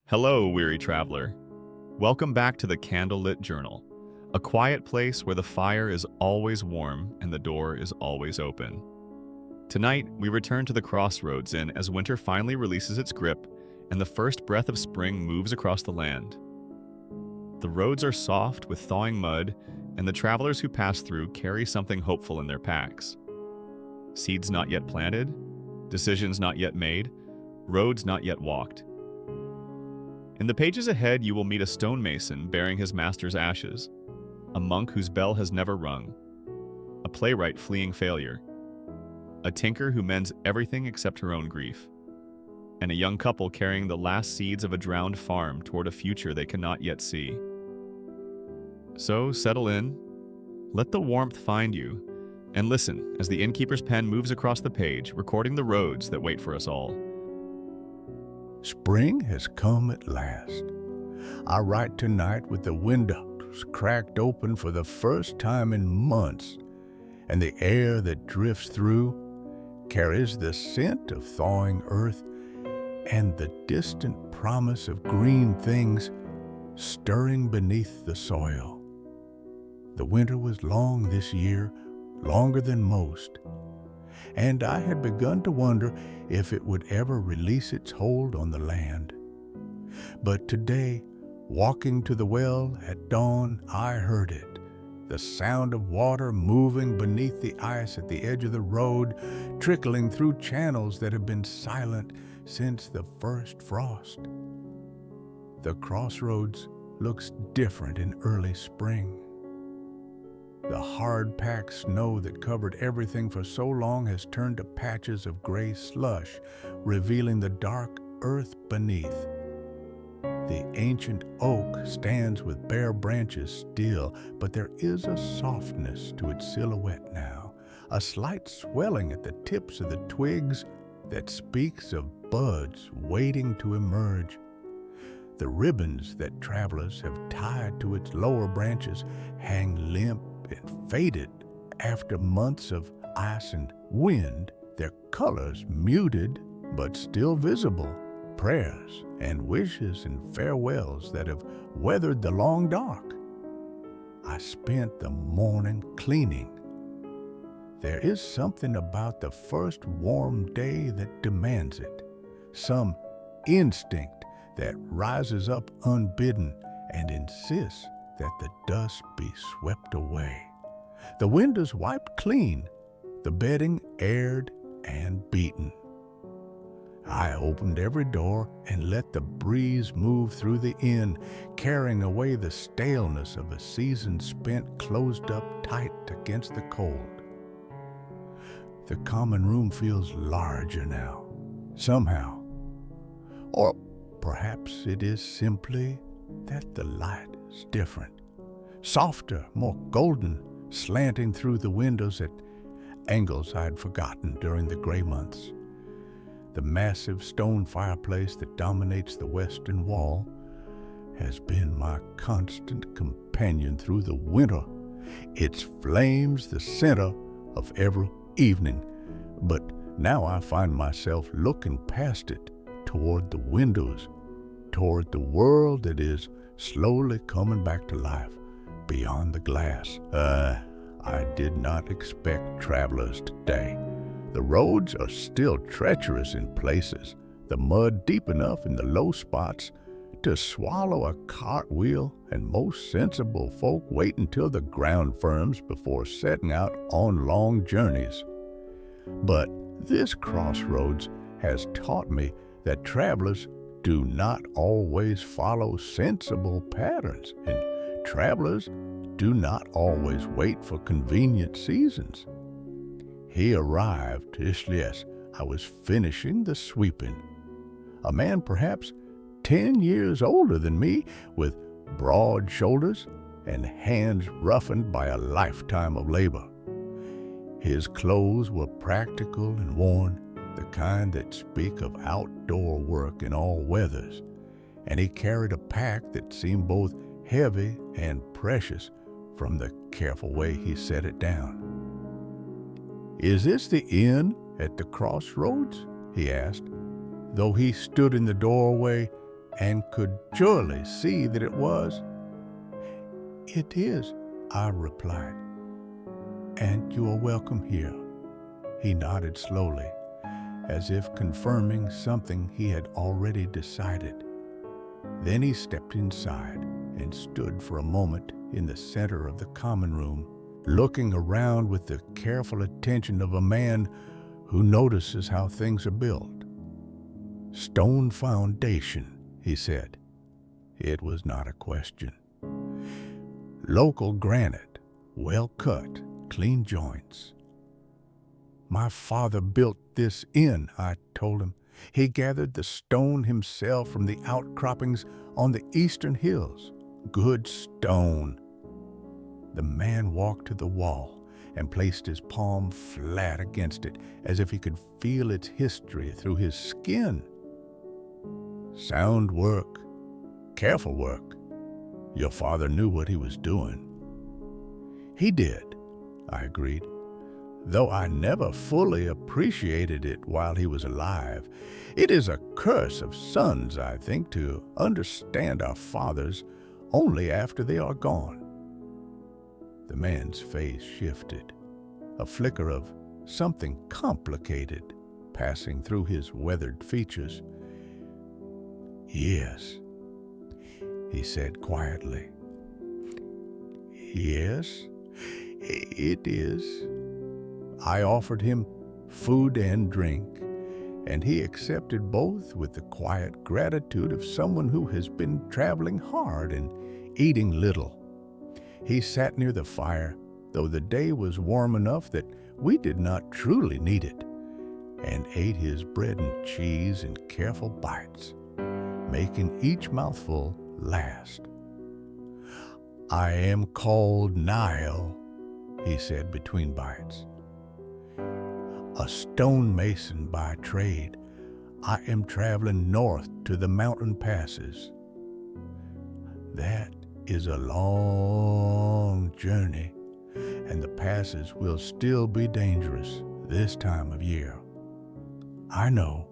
Hello, weary traveler. Welcome back to the Candlelit Journal, a quiet place where the fire is always warm and the door is always open. Tonight, we return to the crossroads Inn as winter finally releases its grip and the first breath of spring moves across the land. The roads are soft with thawing mud, and the travelers who pass through carry something hopeful in their packs. Seeds not yet planted, decisions not yet made, roads not yet walked. In the pages ahead, you will meet a stonemason bearing his master's ashes, a monk whose bell has never rung, a playwright fleeing failure, a tinker who mends everything except her own grief, and a young couple carrying the last seeds of a drowned farm toward a future they cannot yet see. So settle in, let the warmth find you, and listen as the innkeeper's pen moves across the page, recording the roads that wait for us all. Spring has come at last. I write tonight with the windows cracked open for the first time in months, and the air that drifts through carries the scent of thawing earth and the distant promise of green things stirring beneath the soil. The winter was long this year, longer than most, and I had begun to wonder if it would ever release its hold on the land. But today, walking to the well at dawn, I heard it, the sound of water moving beneath the ice at the edge of the road, trickling through channels that have been silent since the first frost. The crossroads looks different in early spring. The hard-packed snow that covered everything for so long has turned to patches of gray slush, revealing the dark earth beneath. The ancient oak stands with bare branches still, but there is a softness to its silhouette now, a slight swelling at the tips of the twigs that speaks of buds waiting to emerge. The ribbons that travelers have tied to its lower branches hang limp and faded after months of ice and wind, their colors muted but still visible, prayers and wishes and farewells that have weathered the long dark. I spent the morning cleaning. There is something about the first warm day that demands it, some instinct that rises up unbidden and insists that the dust be swept away. The windows wiped clean, the bedding aired and beaten. I opened every door and let the breeze move through the inn, carrying away the staleness of a season spent closed up tight against the cold. The common room feels larger now, somehow. Or perhaps it is simply that the light is different, softer, more golden, slanting through the windows at angles I had forgotten during the gray months. The massive stone fireplace that dominates the western wall has been my constant companion through the winter, its flames the center of every evening. But now I find myself looking past it toward the windows, toward the world that is slowly coming back to life beyond the glass. I did not expect travelers today. The roads are still treacherous in places, the mud deep enough in the low spots to swallow a cartwheel, and most sensible folk wait until the ground firms before setting out on long journeys. But this crossroads has taught me that travelers do not always follow sensible patterns, and travelers do not always wait for convenient seasons. He arrived just as I was finishing the sweeping, a man perhaps 10 years older than me, with broad shoulders and hands roughened by a lifetime of labor. His clothes were practical and worn, the kind that speak of outdoor work in all weathers, and he carried a pack that seemed both heavy and precious from the careful way he set it down. "Is this the inn at the crossroads?" he asked, though he stood in the doorway and could surely see that it was. "It is," I replied, "and you are welcome here." He nodded slowly, as if confirming something he had already decided. Then he stepped inside and stood for a moment in the center of the common room, looking around with the careful attention of a man who notices how things are built. "Stone foundation," he said. It was not a question. "Local granite, well cut, clean joints." "My father built this inn," I told him. "He gathered the stone himself from the outcroppings on the eastern hills. Good stone." The man walked to the wall and placed his palm flat against it, as if he could feel its history through his skin. "Sound work, careful work. Your father knew what he was doing." "He did," I agreed, "though I never fully appreciated it while he was alive. It is a curse of sons, I think, to understand our fathers only after they are gone." The man's face shifted, a flicker of something complicated passing through his weathered features. "Yes," he said quietly. "Yes, it is." I offered him food and drink, and he accepted both with the quiet gratitude of someone who has been traveling hard and eating little. He sat near the fire, though the day was warm enough that we did not truly need it, and ate his bread and cheese in careful bites, making each mouthful last. "I am called Niall," he said between bites. "A stonemason by trade. I am traveling north to the mountain passes." "That is a long journey, and the passes will still be dangerous this time of year." "I know."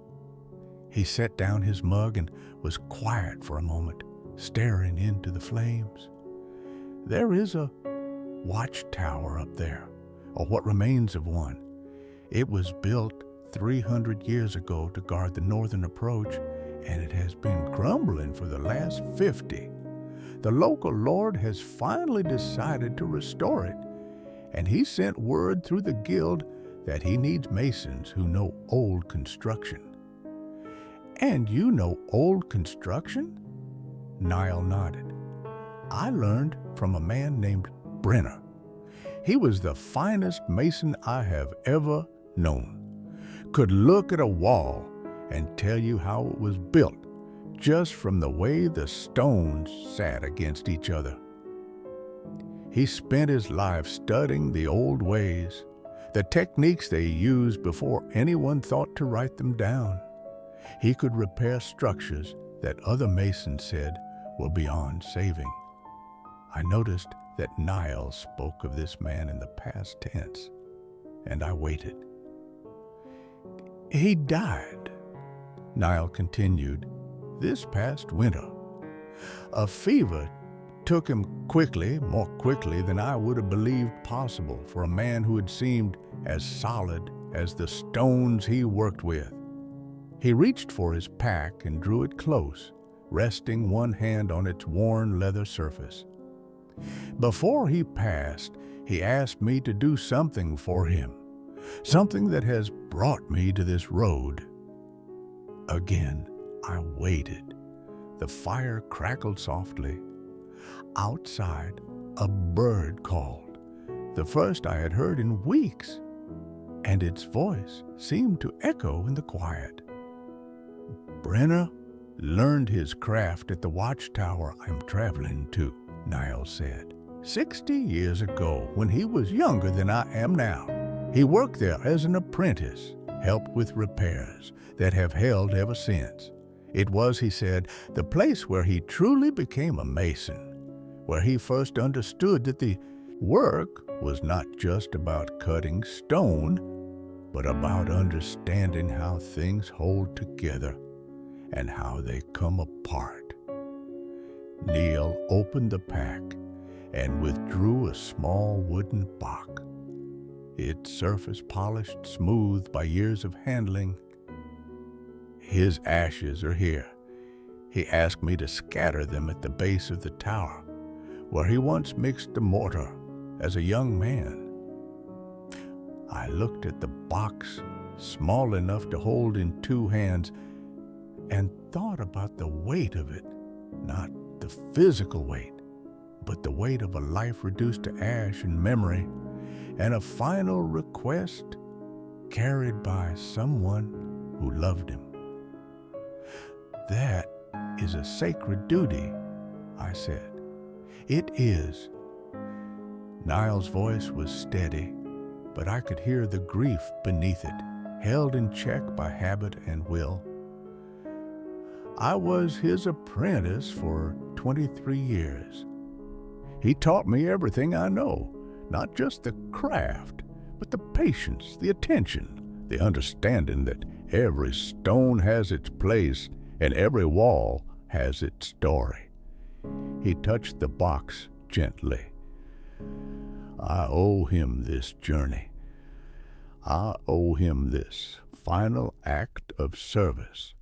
He set down his mug and was quiet for a moment, staring into the flames. "There is a watchtower up there, or what remains of one. It was built 300 years ago to guard the northern approach, and it has been crumbling for the last 50. The local lord has finally decided to restore it, and he sent word through the guild that he needs masons who know old construction." "And you know old construction?" Niall nodded. "I learned from a man named Brenner. He was the finest mason I have ever known. Could look at a wall and tell you how it was built just from the way the stones sat against each other. He spent his life studying the old ways, the techniques they used before anyone thought to write them down. He could repair structures that other masons said were beyond saving." I noticed that Niall spoke of this man in the past tense, and I waited. "He died," Niall continued, "this past winter. A fever took him quickly, more quickly than I would have believed possible for a man who had seemed as solid as the stones he worked with. He reached for his pack and drew it close, resting one hand on its worn leather surface. Before he passed, he asked me to do something for him, something that has brought me to this road." Again, I waited. The fire crackled softly. Outside, a bird called, the first I had heard in weeks, and its voice seemed to echo in the quiet. "Brenner learned his craft at the watchtower I'm traveling to," Niall said. 60 years ago, when he was younger than I am now. He worked there as an apprentice, helped with repairs that have held ever since. It was, he said, the place where he truly became a mason, where he first understood that the work was not just about cutting stone, but about understanding how things hold together and how they come apart. Neil opened the pack and withdrew a small wooden box, its surface polished smooth by years of handling. "His ashes are here. He asked me to scatter them at the base of the tower, where he once mixed the mortar as a young man." I looked at the box, small enough to hold in 2 hands, and thought about the weight of it, not the physical weight, but the weight of a life reduced to ash and memory, and a final request carried by someone who loved him. "That is a sacred duty," I said. "It is." Niall's voice was steady, but I could hear the grief beneath it, held in check by habit and will. "I was his apprentice for 23 years. He taught me everything I know, not just the craft, but the patience, the attention, the understanding that every stone has its place and every wall has its story." He touched the box gently. "I owe him this journey. I owe him this final act of service."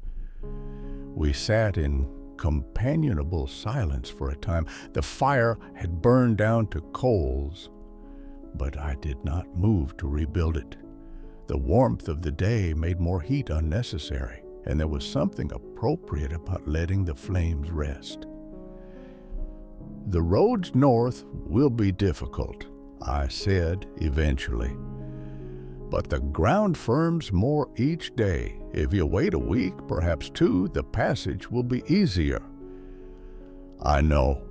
We sat in companionable silence for a time. The fire had burned down to coals, but I did not move to rebuild it. The warmth of the day made more heat unnecessary, and there was something appropriate about letting the flames rest. "The roads north will be difficult," I said eventually, "but the ground firms more each day. If you wait a week, perhaps 2, the passage will be easier." "I know,"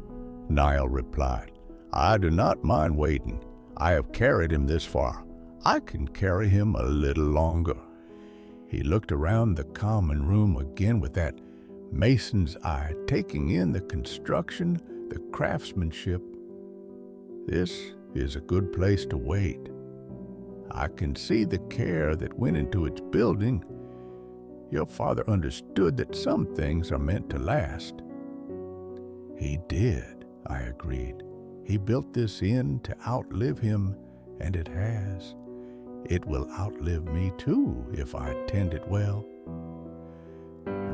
Niall replied. "I do not mind waiting. I have carried him this far. I can carry him a little longer." He looked around the common room again with that mason's eye, taking in the construction, the craftsmanship. "This is a good place to wait. I can see the care that went into its building. Your father understood that some things are meant to last." "He did," I agreed. "He built this inn to outlive him, and it has. It will outlive me too if I tend it well."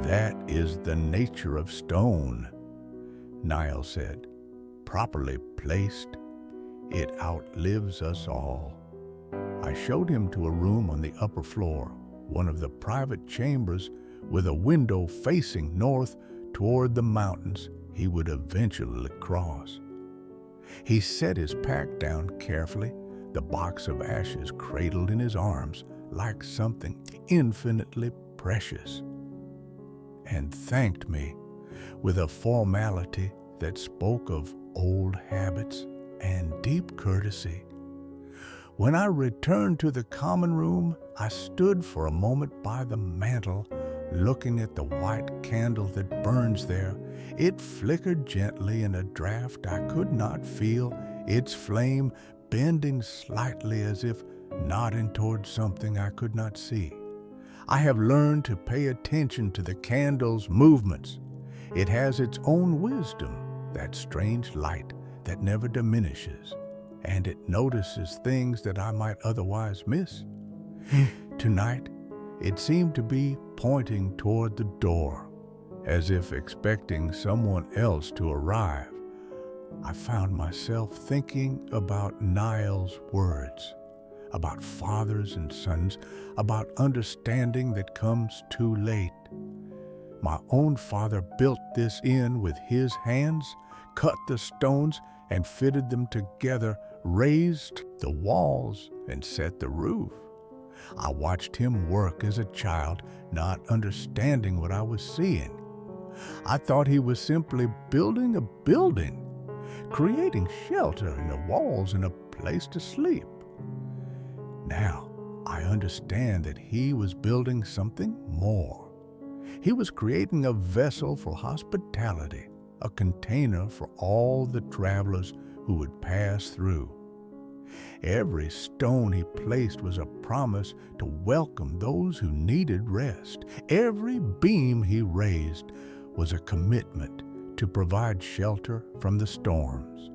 "That is the nature of stone," Niall said. "Properly placed, it outlives us all." I showed him to a room on the upper floor, one of the private chambers with a window facing north toward the mountains he would eventually cross. He set his pack down carefully, the box of ashes cradled in his arms like something infinitely precious, and thanked me with a formality that spoke of old habits and deep courtesy. When I returned to the common room, I stood for a moment by the mantel, looking at the white candle that burns there. It flickered gently in a draught I could not feel, its flame bending slightly as if nodding toward something I could not see. I have learned to pay attention to the candle's movements. It has its own wisdom, that strange light that never diminishes, and it notices things that I might otherwise miss. Tonight, it seemed to be pointing toward the door, as if expecting someone else to arrive. I found myself thinking about Niall's words, about fathers and sons, about understanding that comes too late. My own father built this inn with his hands, cut the stones and fitted them together, raised the walls and set the roof. I watched him work as a child, not understanding what I was seeing. I thought he was simply building a building, creating shelter in the walls and a place to sleep. Now, I understand that he was building something more. He was creating a vessel for hospitality, a container for all the travelers who would pass through. Every stone he placed was a promise to welcome those who needed rest. Every beam he raised was a commitment to provide shelter from the storms.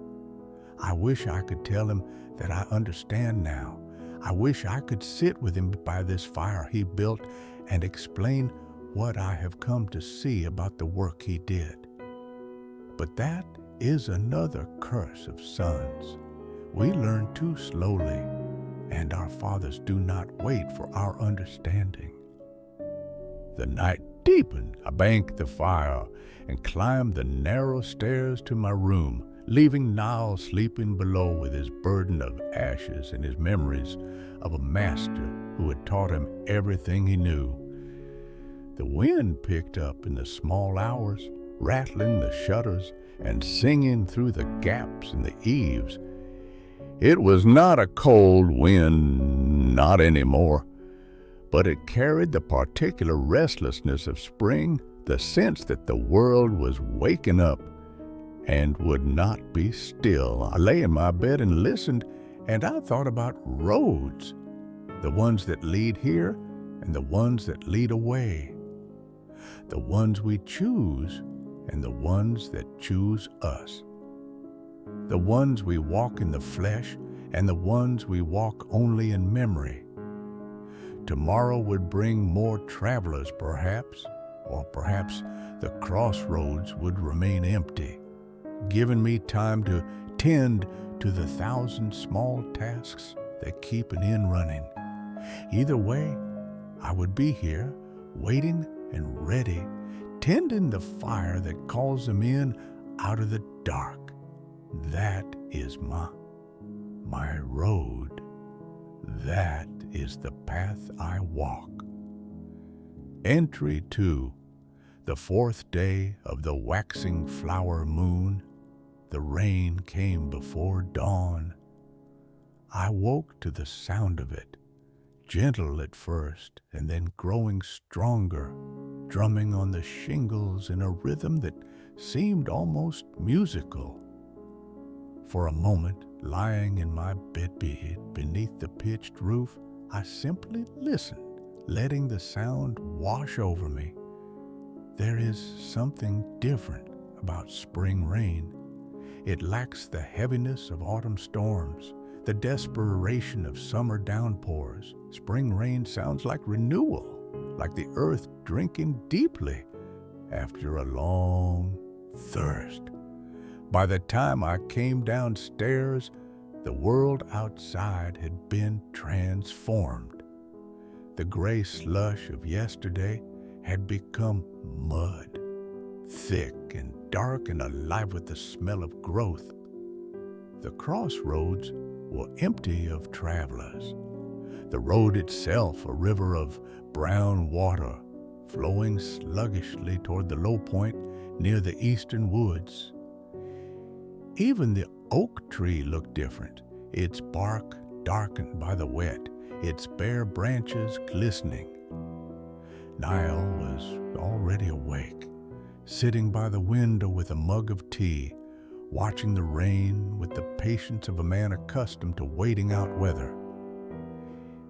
I wish I could tell him that I understand now. I wish I could sit with him by this fire he built and explain what I have come to see about the work he did. But that is another curse of sons. We learn too slowly, and our fathers do not wait for our understanding. The night deepened. I banked the fire and climbed the narrow stairs to my room, leaving Niall sleeping below with his burden of ashes and his memories of a master who had taught him everything he knew. The wind picked up in the small hours, rattling the shutters and singing through the gaps in the eaves. It was not a cold wind, not anymore, but it carried the particular restlessness of spring, the sense that the world was waking up and would not be still. I lay in my bed and listened, and I thought about roads, the ones that lead here and the ones that lead away, the ones we choose and the ones that choose us, the ones we walk in the flesh and the ones we walk only in memory. Tomorrow would bring more travelers, perhaps, or perhaps the crossroads would remain empty, giving me time to tend to the 1,000 small tasks that keep an inn running. Either way, I would be here, waiting and ready, tending the fire that calls them in out of the dark. That is my road. That is the path I walk. Entry 2. The 4th day of the waxing flower moon. The rain came before dawn. I woke to the sound of it, gentle at first and then growing stronger, drumming on the shingles in a rhythm that seemed almost musical. For a moment, lying in my bed beneath the pitched roof, I simply listened, letting the sound wash over me. There is something different about spring rain. It lacks the heaviness of autumn storms, the desperation of summer downpours. Spring rain sounds like renewal, like the earth drinking deeply after a long thirst. By the time I came downstairs, the world outside had been transformed. The gray slush of yesterday had become mud, thick and dark and alive with the smell of growth. The crossroads were empty of travelers. The road itself a river of brown water, flowing sluggishly toward the low point near the eastern woods. Even the oak tree looked different, its bark darkened by the wet, its bare branches glistening. Niall was already awake, sitting by the window with a mug of tea, watching the rain with the patience of a man accustomed to waiting out weather.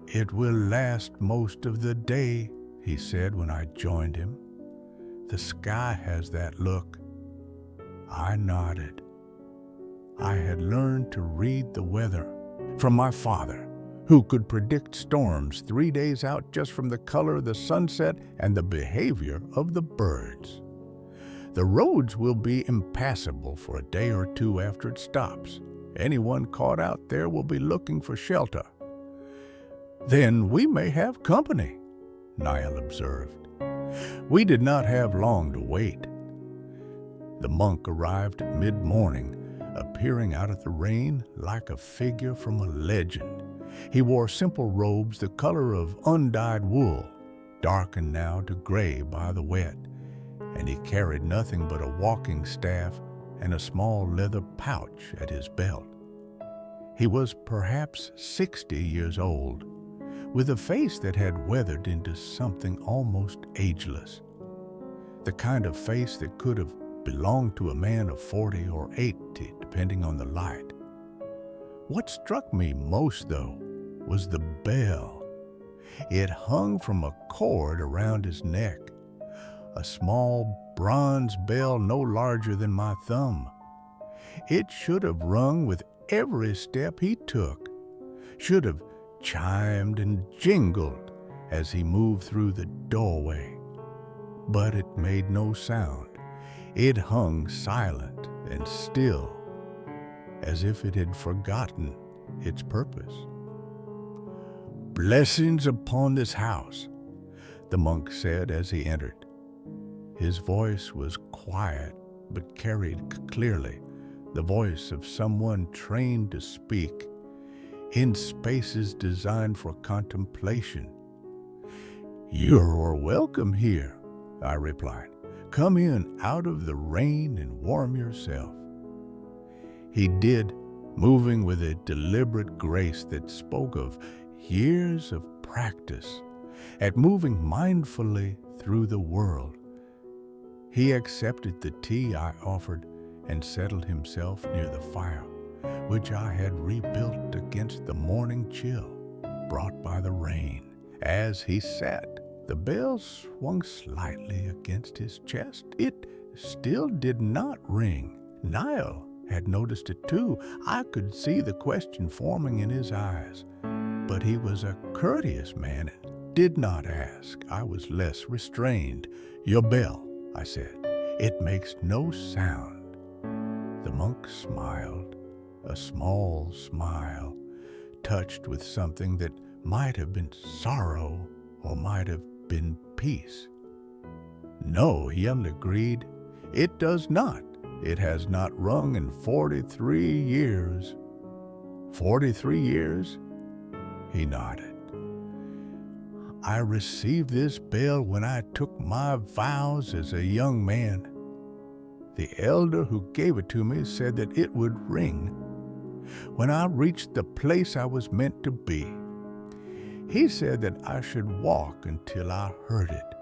"It will last most of the day," he said when I joined him. "The sky has that look." I nodded. I had learned to read the weather from my father, who could predict storms 3 days out just from the color of the sunset and the behavior of the birds. The roads will be impassable for a day or two after it stops. Anyone caught out there will be looking for shelter. "Then we may have company," Niall observed. We did not have long to wait. The monk arrived mid-morning, appearing out of the rain like a figure from a legend. He wore simple robes the color of undyed wool, darkened now to gray by the wet, and he carried nothing but a walking staff and a small leather pouch at his belt. He was perhaps 60 years old, with a face that had weathered into something almost ageless, the kind of face that could have belonged to a man of 40 or 80, depending on the light. What struck me most, though, was the bell. It hung from a cord around his neck, a small bronze bell no larger than my thumb. It should have rung with every step he took, should have chimed and jingled as he moved through the doorway. But it made no sound. It hung silent and still, as if it had forgotten its purpose. "Blessings upon this house," the monk said as he entered. His voice was quiet but carried clearly the voice of someone trained to speak in spaces designed for contemplation. "You're welcome here," I replied. "Come in out of the rain and warm yourself." He did, moving with a deliberate grace that spoke of years of practice at moving mindfully through the world. He accepted the tea I offered and settled himself near the fire, which I had rebuilt against the morning chill brought by the rain. As he sat, the bell swung slightly against his chest. It still did not ring. Niall had noticed it too. I could see the question forming in his eyes, but he was a courteous man and did not ask. I was less restrained. "Your bell," I said. "It makes no sound." The monk smiled, a small smile, touched with something that might have been sorrow or might have been peace. "No," he agreed, "it does not. It has not rung in 43 years. 43 years? He nodded. "I received this bell when I took my vows as a young man. The elder who gave it to me said that it would ring when I reached the place I was meant to be. He said that I should walk until I heard it,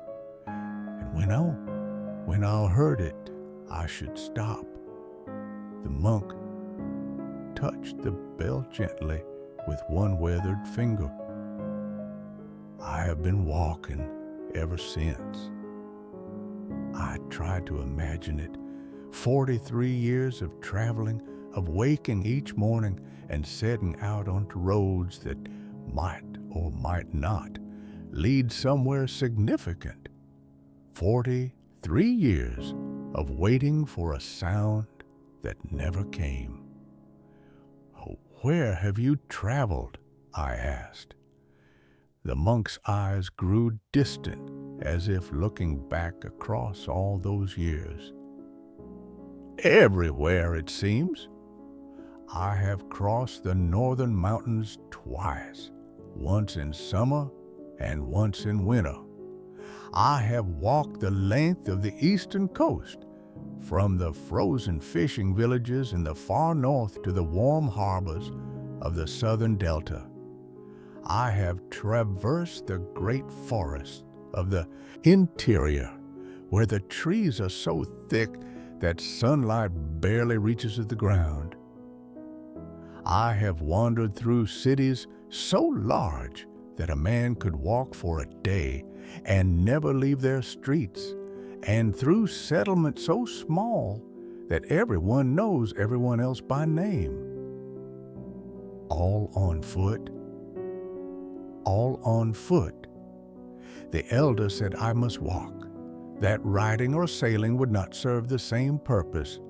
and when I heard it, I should stop." The monk touched the bell gently with one weathered finger. "I have been walking ever since." I tried to imagine it. 43 years of traveling, of waking each morning and setting out onto roads that might or might not lead somewhere significant. 43 years of waiting for a sound that never came. "Where have you traveled?" I asked. The monk's eyes grew distant, as if looking back across all those years. "Everywhere, it seems. I have crossed the northern mountains twice, once in summer and once in winter. I have walked the length of the eastern coast, from the frozen fishing villages in the far north to the warm harbors of the southern delta. I have traversed the great forests of the interior, where the trees are so thick that sunlight barely reaches to the ground. I have wandered through cities so large that a man could walk for a day and never leave their streets, and through settlements so small that everyone knows everyone else by name. All on foot. All on foot. The elder said I must walk, that riding or sailing would not serve the same purpose.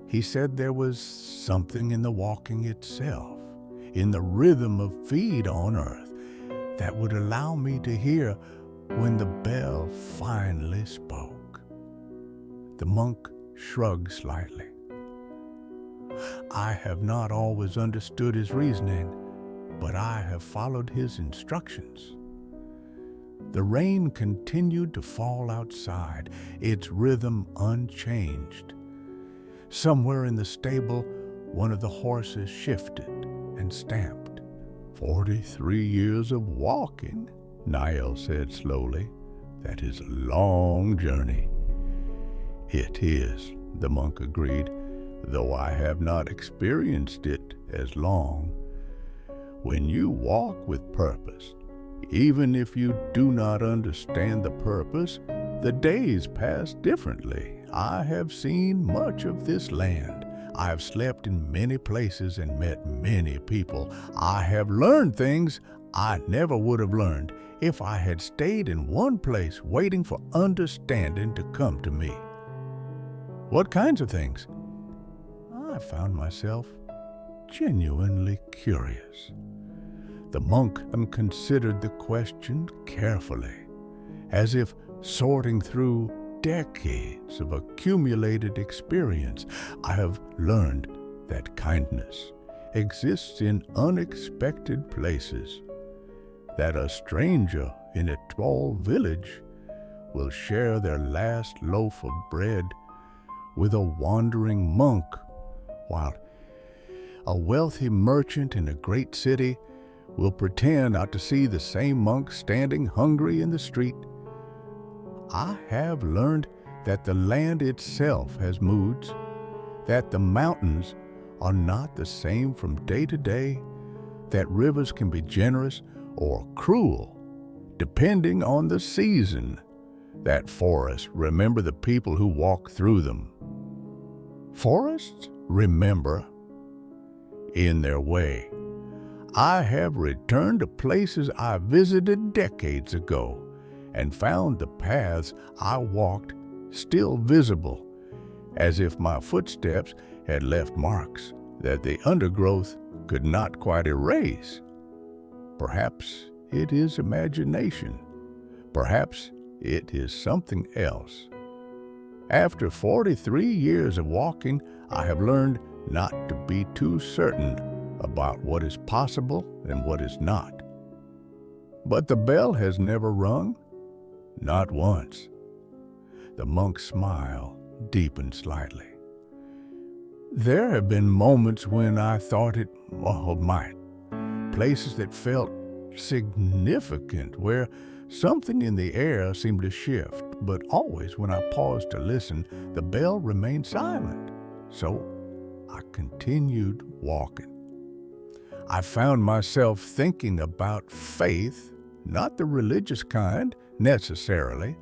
He said there was something in the walking itself, in the rhythm of feet on earth, that would allow me to hear when the bell finally spoke. The monk shrugged slightly. I have not always understood his reasoning, but I have followed his instructions. The rain continued to fall outside, its rhythm unchanged. Somewhere in the stable, one of the horses shifted and stamped. 43 years of walking, Niall said slowly. That is a long journey. It is, the monk agreed, though I have not experienced it as long. When you walk with purpose, even if you do not understand the purpose, the days pass differently. I have seen much of this land. I have slept in many places and met many people. I have learned things I never would have learned if I had stayed in one place waiting for understanding to come to me. What kinds of things? I found myself genuinely curious. The monk considered the question carefully, as if sorting through decades of accumulated experience. I have learned that kindness exists in unexpected places, that a stranger in a small village will share their last loaf of bread with a wandering monk, while a wealthy merchant in a great city will pretend not to see the same monk standing hungry in the street. I have learned that the land itself has moods, that the mountains are not the same from day to day, that rivers can be generous or cruel, depending on the season, that forests remember the people who walk through them. Forests remember in their way. I have returned to places I visited decades ago and found the paths I walked still visible, as if my footsteps had left marks that the undergrowth could not quite erase. Perhaps it is imagination. Perhaps it is something else. After 43 years of walking, I have learned not to be too certain about what is possible and what is not. But the bell has never rung, not once. The monk's smile deepened slightly. There have been moments when I thought it might. Places that felt significant, where something in the air seemed to shift, but always when I paused to listen, the bell remained silent. So I continued walking. I found myself thinking about faith, not the religious kind necessarily,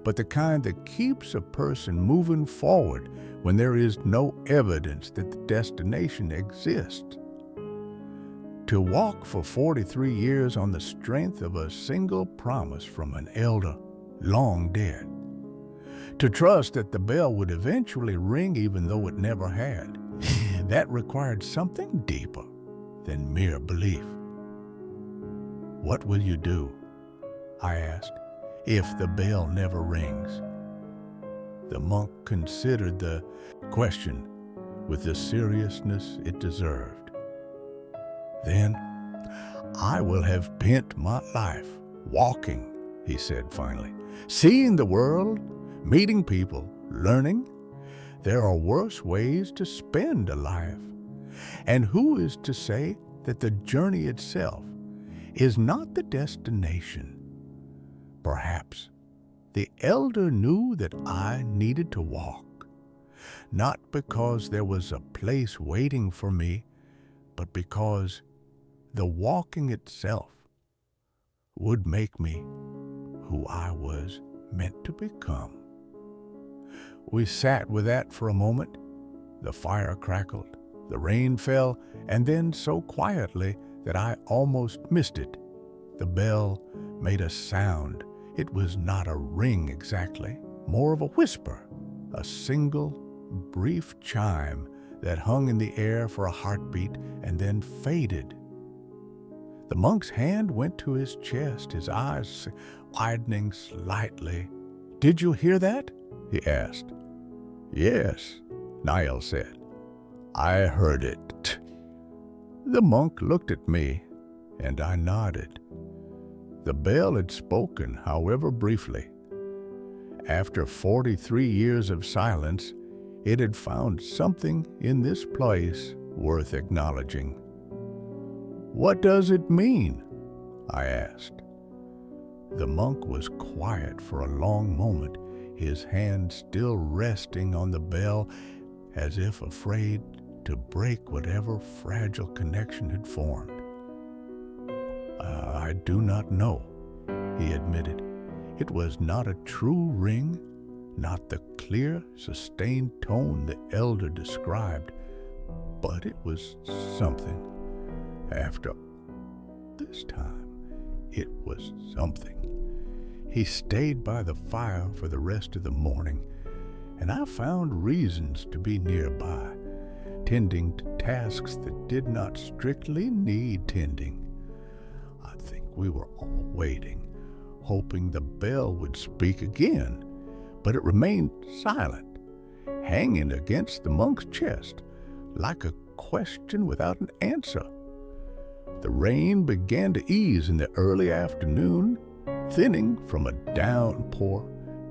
but the kind that keeps a person moving forward when there is no evidence that the destination exists. To walk for 43 years on the strength of a single promise from an elder long dead. To trust that the bell would eventually ring even though it never had. That required something deeper than mere belief. What will you do, I asked, if the bell never rings? The monk considered the question with the seriousness it deserved. Then, I will have spent my life walking, he said finally, seeing the world, meeting people, learning. There are worse ways to spend a life. And who is to say that the journey itself is not the destination? Perhaps the elder knew that I needed to walk, not because there was a place waiting for me, but because the walking itself would make me who I was meant to become. We sat with that for a moment. The fire crackled, the rain fell, and then so quietly that I almost missed it. The bell made a sound. It was not a ring exactly, more of a whisper, a single, brief chime that hung in the air for a heartbeat and then faded. The monk's hand went to his chest, his eyes widening slightly. "Did you hear that?" he asked. "Yes," Niall said. "I heard it." The monk looked at me, and I nodded. The bell had spoken, however briefly. After 43 years of silence, it had found something in this place worth acknowledging. "What does it mean?" I asked. The monk was quiet for a long moment, his hand still resting on the bell, as if afraid to break whatever fragile connection had formed. I do not know, he admitted. It was not a true ring, not the clear, sustained tone the elder described, but it was something. After this time, it was something. He stayed by the fire for the rest of the morning, and I found reasons to be nearby, tending to tasks that did not strictly need tending. I think we were all waiting, hoping the bell would speak again, but it remained silent, hanging against the monk's chest like a question without an answer. The rain began to ease in the early afternoon, thinning from a downpour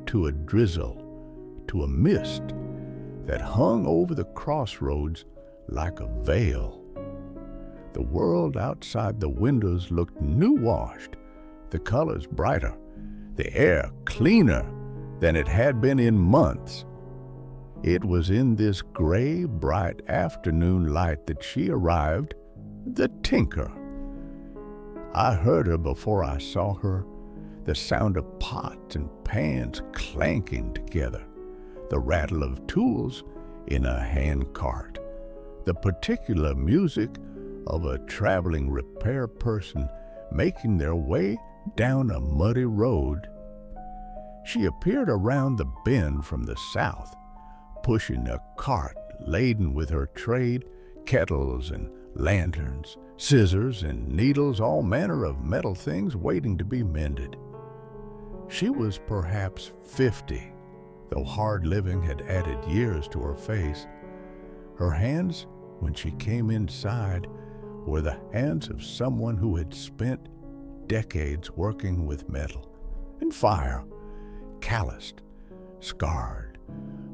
to a drizzle to a mist that hung over the crossroads like a veil. The world outside the windows looked new-washed, the colors brighter, the air cleaner than it had been in months. It was in this gray, bright afternoon light that she arrived, the tinker. I heard her before I saw her, the sound of pots and pans clanking together, the rattle of tools in a hand cart, the particular music of a traveling repair person making their way down a muddy road. She appeared around the bend from the south, pushing a cart laden with her trade, kettles and lanterns, scissors and needles, all manner of metal things waiting to be mended. She was perhaps 50, though hard living had added years to her face. Her hands, when she came inside, were the hands of someone who had spent decades working with metal and fire, calloused, scarred,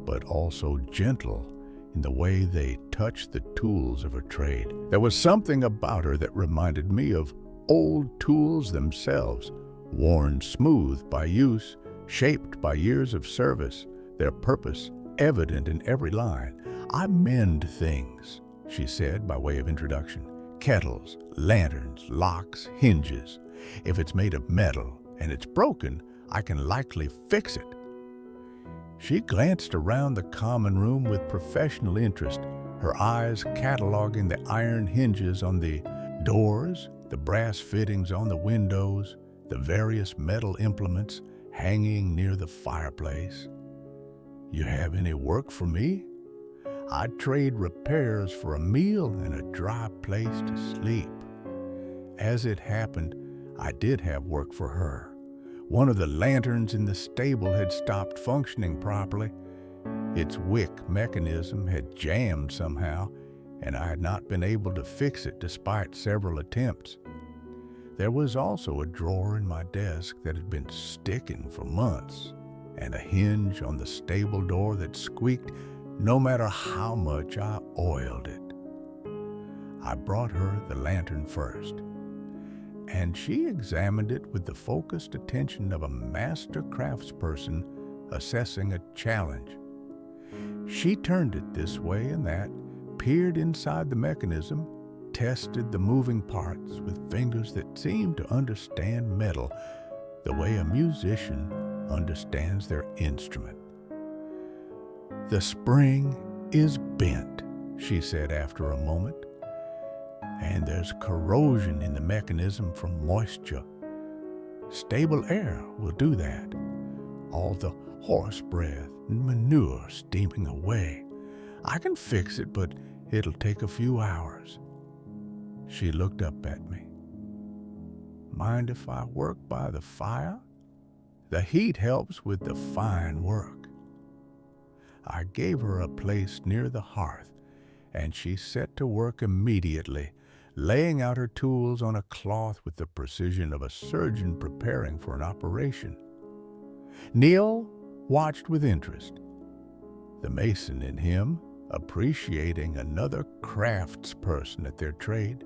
but also gentle in the way they touched the tools of her trade. There was something about her that reminded me of old tools themselves, worn smooth by use, shaped by years of service, their purpose evident in every line. "I mend things," she said by way of introduction. "Kettles, lanterns, locks, hinges. If it's made of metal and it's broken, I can likely fix it." She glanced around the common room with professional interest, her eyes cataloging the iron hinges on the doors, the brass fittings on the windows, the various metal implements hanging near the fireplace. "You have any work for me? I'd trade repairs for a meal and a dry place to sleep." As it happened, I did have work for her. One of the lanterns in the stable had stopped functioning properly. Its wick mechanism had jammed somehow, and I had not been able to fix it despite several attempts. There was also a drawer in my desk that had been sticking for months, and a hinge on the stable door that squeaked no matter how much I oiled it. I brought her the lantern first, and she examined it with the focused attention of a master craftsperson assessing a challenge. She turned it this way and that, peered inside the mechanism, tested the moving parts with fingers that seemed to understand metal the way a musician understands their instrument. "The spring is bent," she said after a moment, "and there's corrosion in the mechanism from moisture. Stable air will do that. All the horse breath and manure steaming away. I can fix it, but it'll take a few hours." She looked up at me. "Mind if I work by the fire? The heat helps with the fine work." I gave her a place near the hearth, and she set to work immediately, laying out her tools on a cloth with the precision of a surgeon preparing for an operation. Neil watched with interest, the mason in him appreciating another craftsperson at their trade,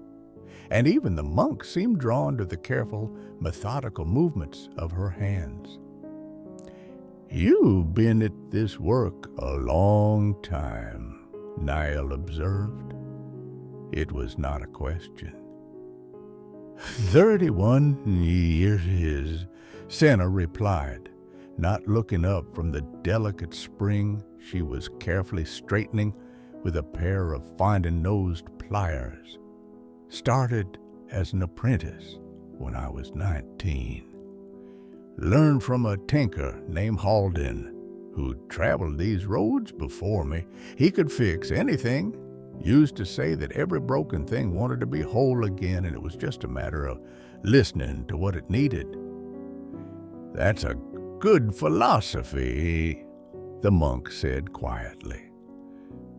and even the monk seemed drawn to the careful, methodical movements of her hands. "You've been at this work a long time," Niall observed. It was not a question. "31 years," Senna replied, not looking up from the delicate spring she was carefully straightening with a pair of finding-nosed pliers. "Started as an apprentice when I was 19. Learned from a tinker named Halden, who'd traveled these roads before me. He could fix anything. Used to say that every broken thing wanted to be whole again, and it was just a matter of listening to what it needed." "That's a good philosophy," the monk said quietly.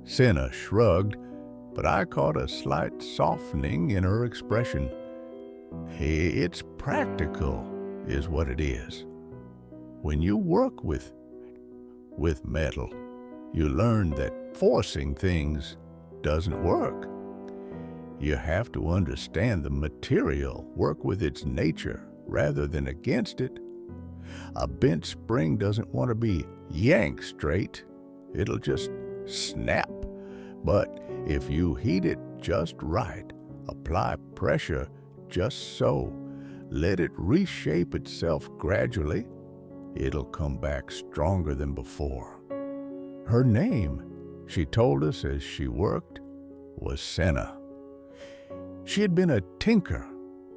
Senna shrugged, but I caught a slight softening in her expression. "It's practical, is what it is. When you work with metal, you learn that forcing things doesn't work. You have to understand the material, work with its nature rather than against it. A bent spring doesn't want to be yanked straight. It'll just snap. But if you heat it just right, apply pressure just so, let it reshape itself gradually, it'll come back stronger than before." Her name, she told us as she worked, was Senna. She had been a tinker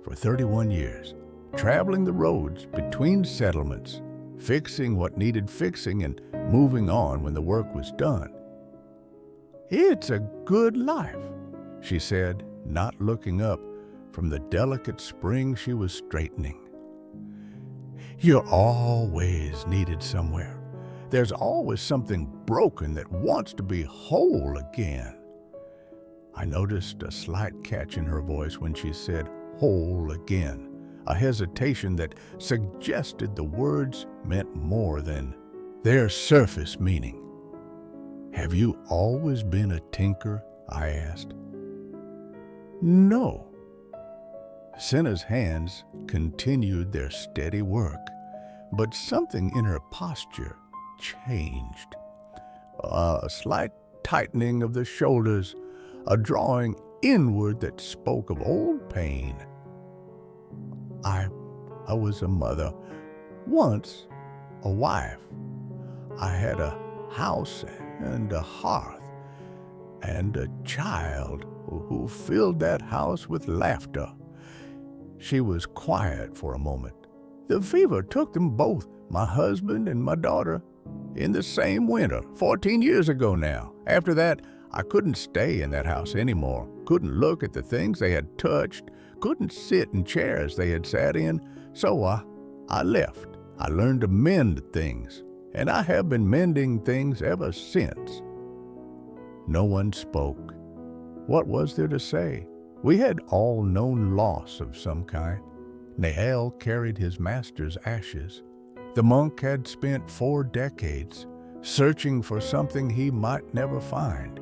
for 31 years, traveling the roads between settlements, fixing what needed fixing and moving on when the work was done. "It's a good life," she said, not looking up from the delicate spring she was straightening. "You're always needed somewhere. There's always something broken that wants to be whole again." I noticed a slight catch in her voice when she said "whole again," a hesitation that suggested the words meant more than their surface meaning. "Have you always been a tinker?" I asked. "No." Senna's hands continued their steady work, but something in her posture changed. A slight tightening of the shoulders, a drawing inward that spoke of old pain. I was a mother, once a wife. I had a house and a hearth, and a child who filled that house with laughter." She was quiet for a moment. "The fever took them both, my husband and my daughter, in the same winter, 14 years ago now. After that, I couldn't stay in that house anymore, couldn't look at the things they had touched, couldn't sit in chairs they had sat in, so I left. I learned to mend things, and I have been mending things ever since." No one spoke. What was there to say? We had all known loss of some kind. Nahel carried his master's ashes. The monk had spent 4 decades searching for something he might never find.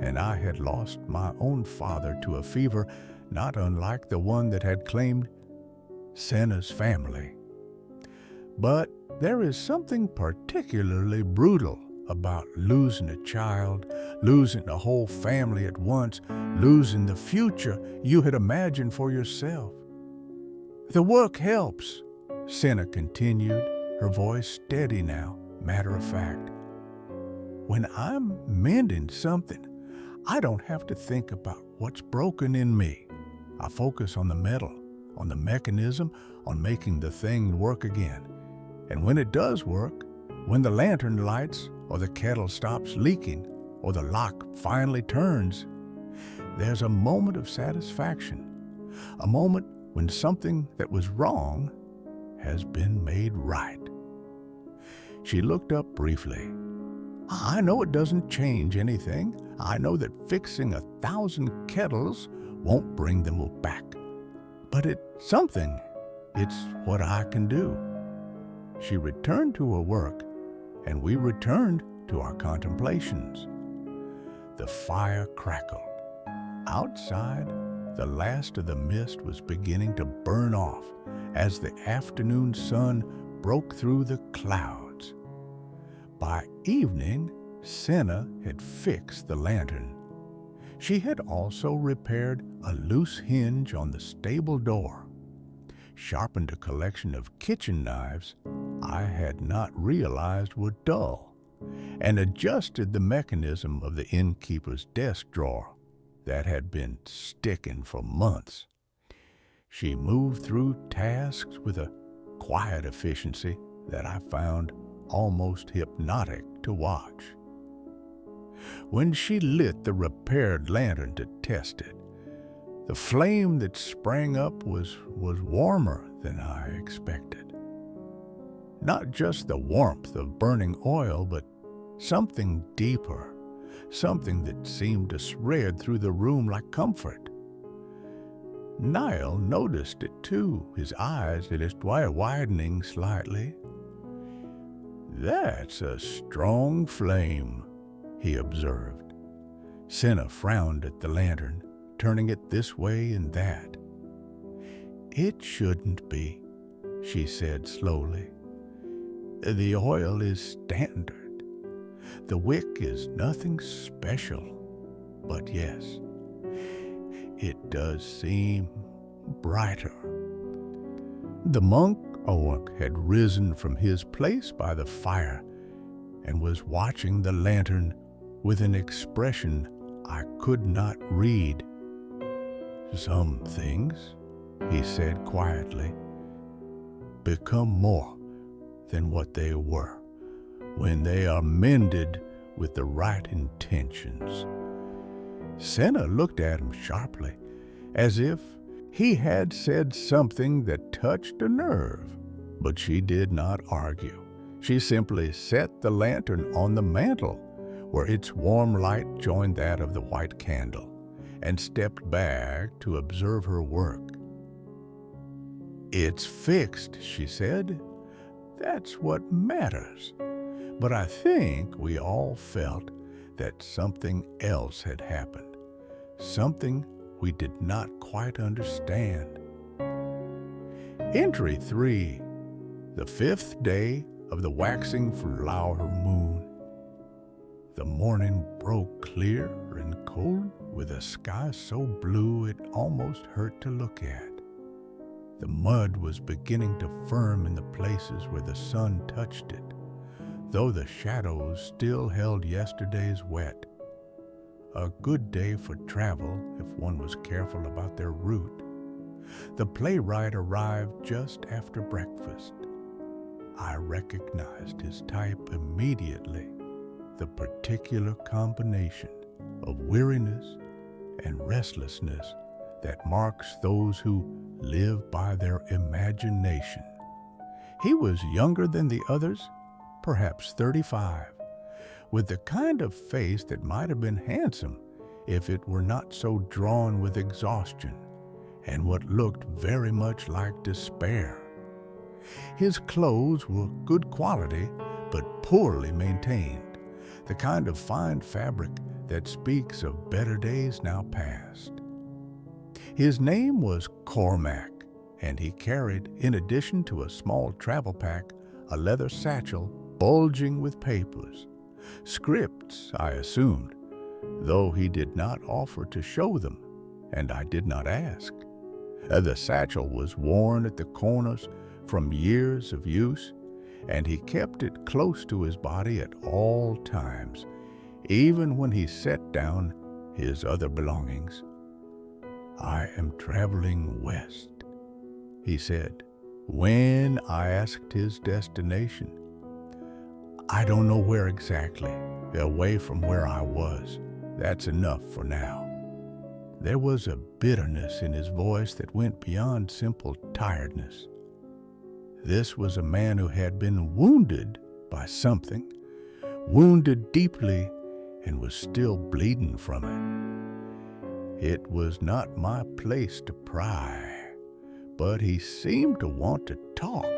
And I had lost my own father to a fever not unlike the one that had claimed Senna's family. But there is something particularly brutal about losing a child, losing a whole family at once, losing the future you had imagined for yourself. "The work helps," Senna continued, her voice steady now, matter of fact. "When I'm mending something, I don't have to think about what's broken in me. I focus on the metal, on the mechanism, on making the thing work again. And when it does work, when the lantern lights, or the kettle stops leaking, or the lock finally turns, there's a moment of satisfaction, a moment when something that was wrong has been made right." She looked up briefly. "I know it doesn't change anything. I know that fixing 1,000 kettles won't bring them back. But it's something. It's what I can do." She returned to her work, and we returned to our contemplations. The fire crackled. Outside, the last of the mist was beginning to burn off as the afternoon sun broke through the clouds. By evening, Senna had fixed the lantern. She had also repaired a loose hinge on the stable door, sharpened a collection of kitchen knives I had not realized were dull, and adjusted the mechanism of the innkeeper's desk drawer that had been sticking for months. She moved through tasks with a quiet efficiency that I found almost hypnotic to watch. When she lit the repaired lantern to test it, the flame that sprang up was warmer than I expected. Not just the warmth of burning oil, but something deeper, something that seemed to spread through the room like comfort. Niall noticed it too, his eyes widening slightly. "That's a strong flame," he observed. Senna frowned at the lantern, turning it this way and that. "It shouldn't be," she said slowly. "The oil is standard. The wick is nothing special. But yes, it does seem brighter." The monk Oak had risen from his place by the fire and was watching the lantern with an expression I could not read. "Some things," he said quietly, "become more than what they were when they are mended with the right intentions." Senna looked at him sharply, as if he had said something that touched a nerve, but she did not argue. She simply set the lantern on the mantel, where its warm light joined that of the white candle, and stepped back to observe her work. "It's fixed," she said. "That's what matters." But I think we all felt that something else had happened, something we did not quite understand. Entry 3, the 5th day of the waxing flower moon. The morning broke clear and cold, with a sky so blue it almost hurt to look at. The mud was beginning to firm in the places where the sun touched it, though the shadows still held yesterday's wet. A good day for travel if one was careful about their route. The playwright arrived just after breakfast. I recognized his type immediately, the particular combination of weariness and restlessness that marks those who live by their imagination. He was younger than the others, perhaps 35, with the kind of face that might have been handsome if it were not so drawn with exhaustion and what looked very much like despair. His clothes were good quality, but poorly maintained, the kind of fine fabric that speaks of better days now past. His name was Cormac, and he carried, in addition to a small travel pack, a leather satchel bulging with papers. Scripts, I assumed, though he did not offer to show them, and I did not ask. The satchel was worn at the corners from years of use, and he kept it close to his body at all times, even when he set down his other belongings. "I am traveling west," he said, when I asked his destination. "I don't know where exactly, away from where I was. That's enough for now." There was a bitterness in his voice that went beyond simple tiredness. This was a man who had been wounded by something, wounded deeply, and was still bleeding from it. It was not my place to pry, but he seemed to want to talk,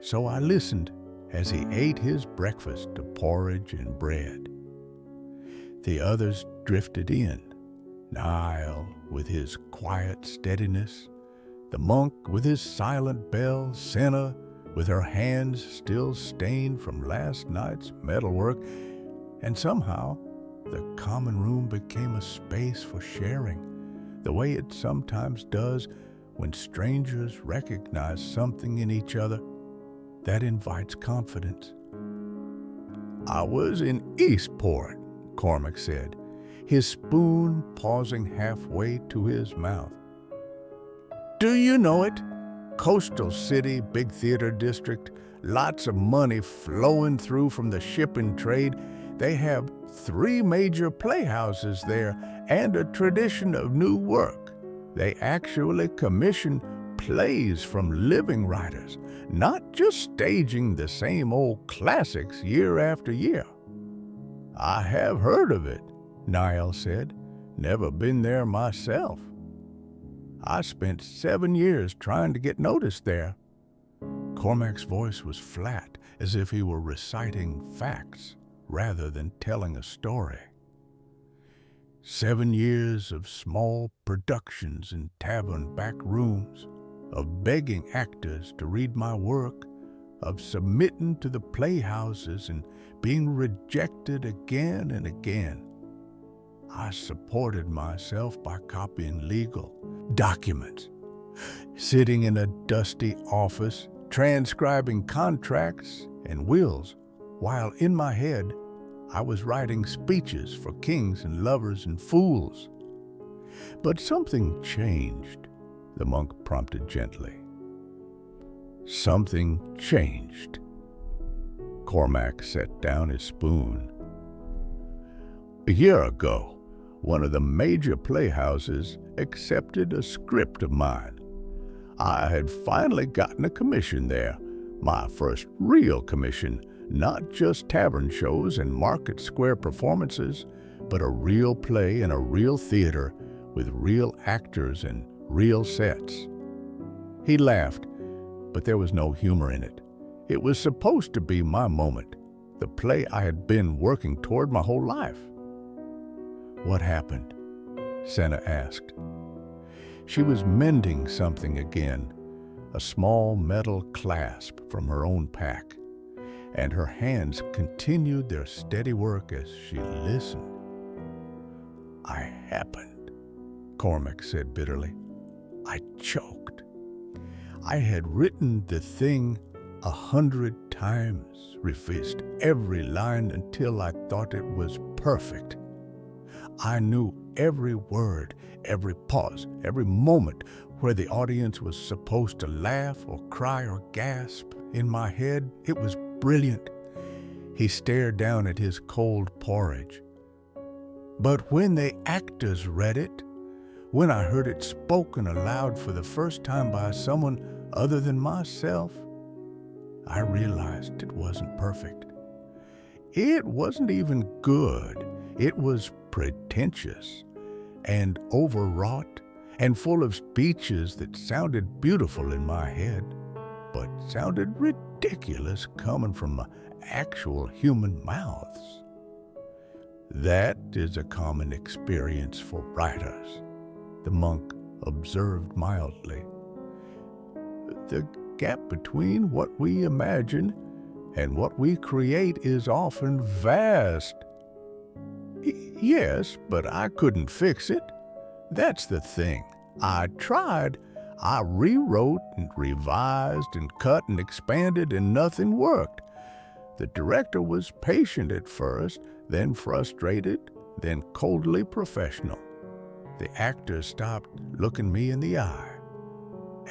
so I listened as he ate his breakfast of porridge and bread. The others drifted in, Niall with his quiet steadiness, the monk with his silent bell, Senna with her hands still stained from last night's metalwork, and somehow The common room became a space for sharing, the way it sometimes does when strangers recognize something in each other that invites confidence. "I was in Eastport," Cormac said, his spoon pausing halfway to his mouth. "Do you know it? Coastal city, big theater district, lots of money flowing through from the shipping trade. They have 3 major playhouses there and a tradition of new work. They actually commission plays from living writers, not just staging the same old classics year after year." "I have heard of it," Niall said. "Never been there myself. I spent 7 years trying to get noticed there." Cormac's voice was flat, as if he were reciting facts rather than telling a story. 7 years of small productions in tavern back rooms, of begging actors to read my work, of submitting to the playhouses and being rejected again and again. I supported myself by copying legal documents, sitting in a dusty office, transcribing contracts and wills, while in my head I was writing speeches for kings and lovers and fools. "But something changed," the monk prompted gently. "Something changed." Cormac set down his spoon. "A year ago, one of the major playhouses accepted a script of mine. I had finally gotten a commission there, my first real commission, not just tavern shows and market square performances, but a real play in a real theater with real actors and real sets." He laughed, but there was no humor in it. It was supposed to be my moment, the play I had been working toward my whole life. "What happened?" Senna asked. She was mending something again, a small metal clasp from her own pack, and her hands continued their steady work as she listened. "I happened," Cormac said bitterly. "I choked. I had written the thing 100 times, revised every line until I thought it was perfect. I knew every word, every pause, every moment where the audience was supposed to laugh or cry or gasp. In my head, it was brilliant." He stared down at his cold porridge. "But when the actors read it, when I heard it spoken aloud for the first time by someone other than myself, I realized it wasn't perfect. It wasn't even good. It was pretentious and overwrought and full of speeches that sounded beautiful in my head, but sounded ridiculous coming from actual human mouths." "That is a common experience for writers," the monk observed mildly. "The gap between what we imagine and what we create is often vast." "Yes, but I couldn't fix it. That's the thing. I tried. I rewrote and revised and cut and expanded, and nothing worked. The director was patient at first, then frustrated, then coldly professional. The actors stopped looking me in the eye.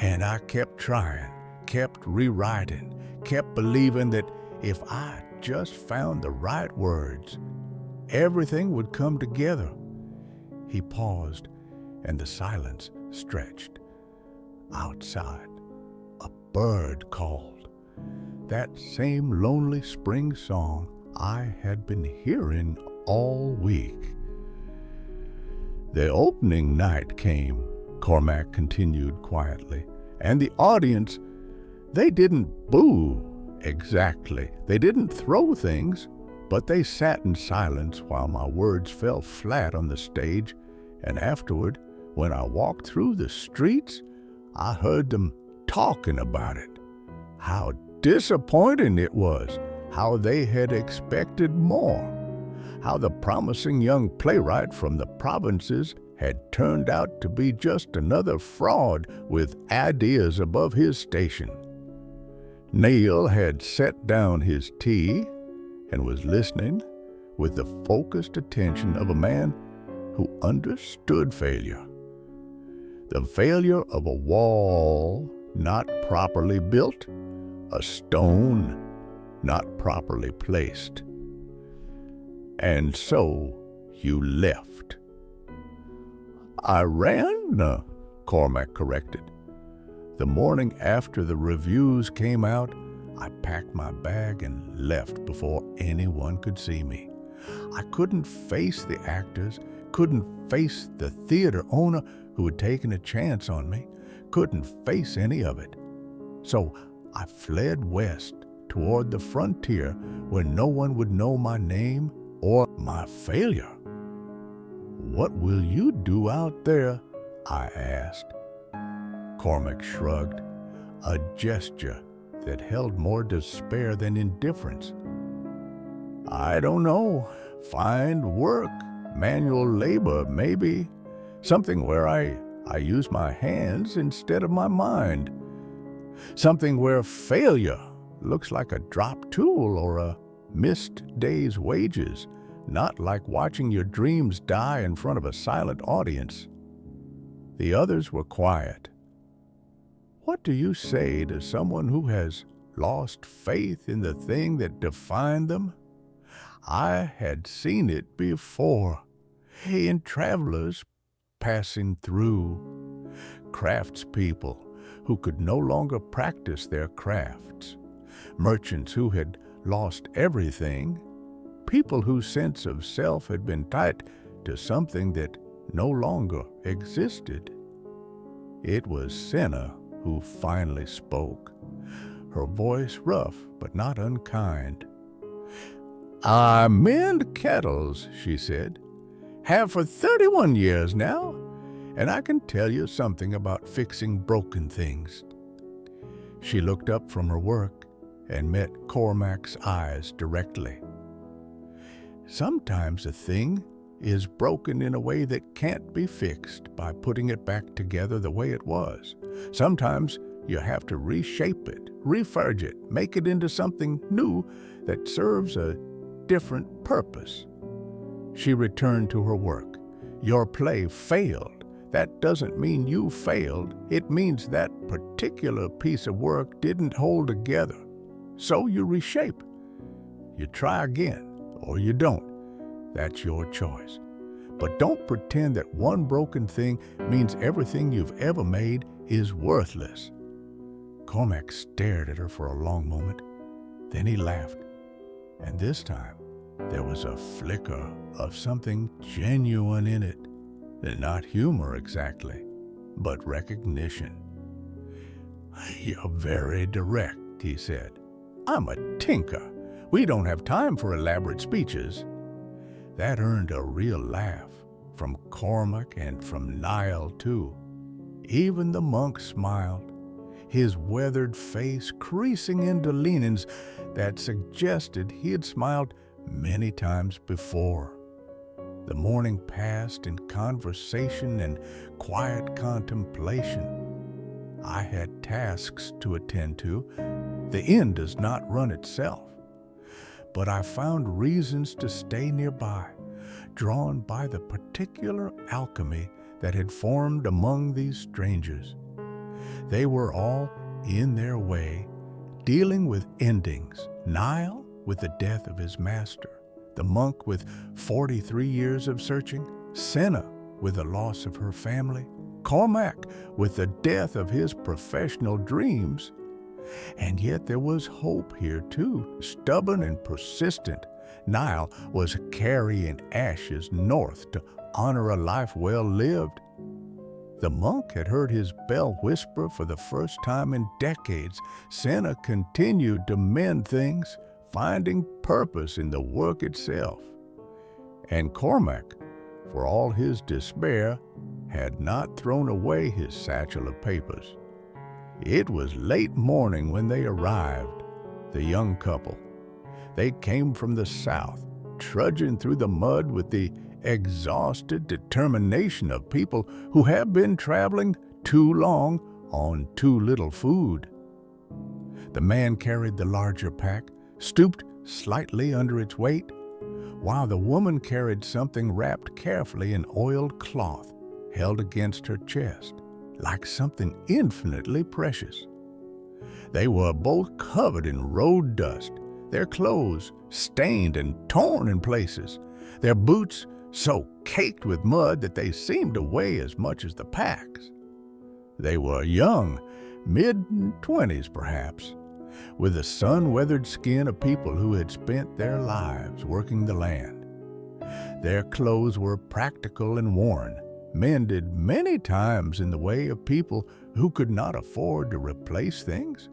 And I kept trying, kept rewriting, kept believing that if I just found the right words, everything would come together." He paused, and the silence stretched. Outside, a bird called. That same lonely spring song I had been hearing all week. "The opening night came," Cormac continued quietly, "and the audience, they didn't boo exactly. They didn't throw things, but they sat in silence while my words fell flat on the stage, and afterward, when I walked through the streets, I heard them talking about it. How disappointing it was, how they had expected more, how the promising young playwright from the provinces had turned out to be just another fraud with ideas above his station. Neil had set down his tea and was listening with the focused attention of a man who understood failure. The failure of a wall not properly built, a stone not properly placed. And so you left. I ran, Cormac corrected. The morning after the reviews came out, I packed my bag and left before anyone could see me. I couldn't face the actors, couldn't face the theater owner who had taken a chance on me, couldn't face any of it. So I fled west toward the frontier where no one would know my name or my failure. What will you do out there? I asked. Cormac shrugged, a gesture that held more despair than indifference. I don't know. Find work, manual labor, maybe. Something where I use my hands instead of my mind. Something where failure looks like a dropped tool or a missed day's wages, not like watching your dreams die in front of a silent audience. The others were quiet. What do you say to someone who has lost faith in the thing that defined them? I had seen it before, in travelers passing through, craftspeople who could no longer practice their crafts, merchants who had lost everything, people whose sense of self had been tied to something that no longer existed. It was Senna who finally spoke, her voice rough but not unkind. I mend kettles, she said. Have for 31 years now, and I can tell you something about fixing broken things. She looked up from her work and met Cormac's eyes directly. Sometimes a thing is broken in a way that can't be fixed by putting it back together the way it was. Sometimes you have to reshape it, refurge it, make it into something new that serves a different purpose. She returned to her work. Your play failed. That doesn't mean you failed. It means that particular piece of work didn't hold together. So you reshape. You try again, or you don't. That's your choice. But don't pretend that one broken thing means everything you've ever made is worthless. Cormac stared at her for a long moment. Then he laughed. And this time, there was a flicker of something genuine in it. Not humor exactly, but recognition. You're very direct, he said. I'm a tinker. We don't have time for elaborate speeches. That earned a real laugh from Cormac and from Niall, too. Even the monk smiled, his weathered face creasing into leanings that suggested he had smiled many times before. The morning passed in conversation and quiet contemplation. I had tasks to attend to. The inn does not run itself. But I found reasons to stay nearby, drawn by the particular alchemy that had formed among these strangers. They were all, in their way, dealing with endings. Niall with the death of his master, the monk with 43 years of searching, Senna with the loss of her family, Cormac with the death of his professional dreams. And yet there was hope here too, stubborn and persistent. Niall was carrying ashes north to honor a life well lived. The monk had heard his bell whisper for the first time in decades. Senna continued to mend things, finding purpose in the work itself. And Cormac, for all his despair, had not thrown away his satchel of papers. It was late morning when they arrived, the young couple. They came from the south, trudging through the mud with the exhausted determination of people who have been traveling too long on too little food. The man carried the larger pack, stooped slightly under its weight, while the woman carried something wrapped carefully in oiled cloth held against her chest, like something infinitely precious. They were both covered in road dust, their clothes stained and torn in places, their boots so caked with mud that they seemed to weigh as much as the packs. They were young, mid-20s perhaps, with the sun-weathered skin of people who had spent their lives working the land. Their clothes were practical and worn, mended many times in the way of people who could not afford to replace things,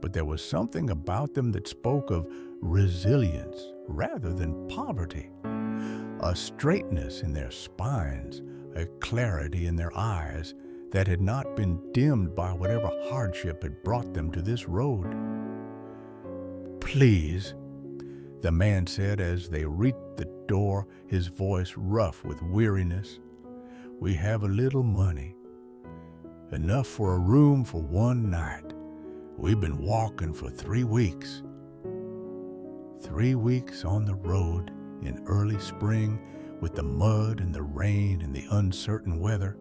but there was something about them that spoke of resilience rather than poverty, a straightness in their spines, a clarity in their eyes that had not been dimmed by whatever hardship had brought them to this road. "Please," the man said as they reached the door, his voice rough with weariness, "we have a little money, enough for a room for one night. We've been walking for 3 weeks. 3 weeks on the road in early spring with the mud and the rain and the uncertain weather.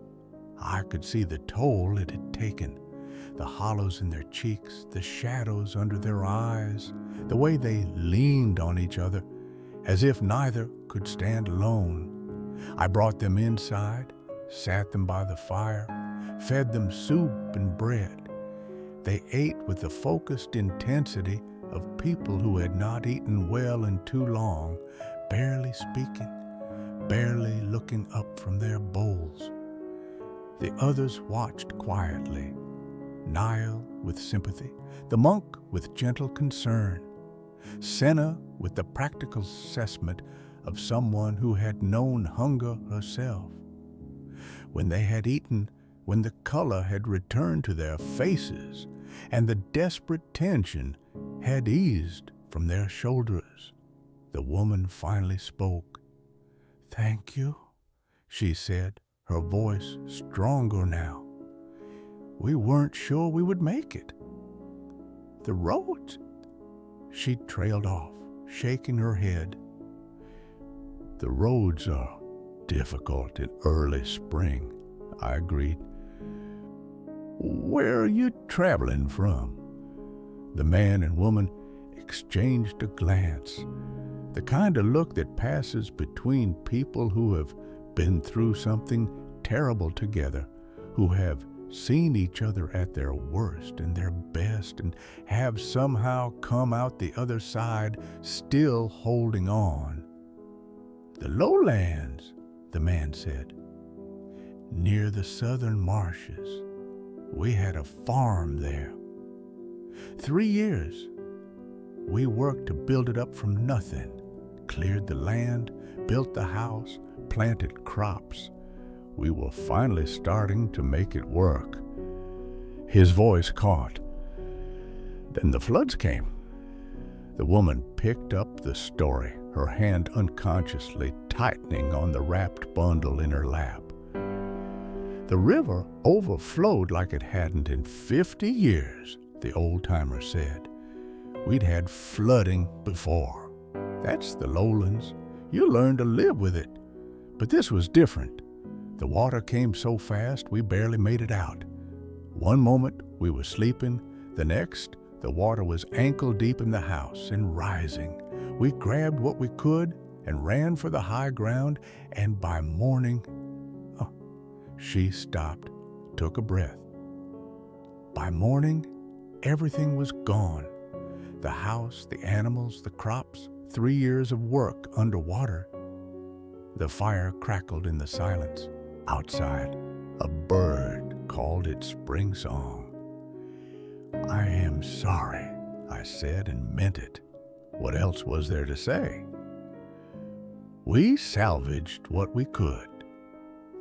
I could see the toll it had taken, the hollows in their cheeks, the shadows under their eyes, the way they leaned on each other as if neither could stand alone. I brought them inside, sat them by the fire, fed them soup and bread. They ate with the focused intensity of people who had not eaten well in too long, barely speaking, barely looking up from their bowls. The others watched quietly, Niall with sympathy, the monk with gentle concern, Senna with the practical assessment of someone who had known hunger herself. When they had eaten, when the color had returned to their faces, and the desperate tension had eased from their shoulders, the woman finally spoke. "Thank you," she said, her voice stronger now. "We weren't sure we would make it. The roads..." She trailed off, shaking her head. "The roads are difficult in early spring," I agreed. "Where are you traveling from?" The man and woman exchanged a glance, the kind of look that passes between people who have been through something terrible together, who have seen each other at their worst and their best, and have somehow come out the other side still holding on. "The lowlands," the man said, "near the southern marshes. We had a farm there. 3 years. We worked to build it up from nothing, cleared the land, built the house, planted crops. We were finally starting to make it work." His voice caught. "Then the floods came." The woman picked up the story, her hand unconsciously tightening on the wrapped bundle in her lap. "The river overflowed like it hadn't in 50 years, the old-timer said. We'd had flooding before. That's the lowlands. You learn to live with it. But this was different. The water came so fast we barely made it out. One moment we were sleeping, the next the water was ankle deep in the house and rising. We grabbed what we could and ran for the high ground, and by morning..." She stopped, took a breath. "By morning, everything was gone. The house, the animals, the crops, 3 years of work underwater." The fire crackled in the silence. Outside, a bird called its spring song. "I am sorry," I said, and meant it. What else was there to say? We salvaged what we could.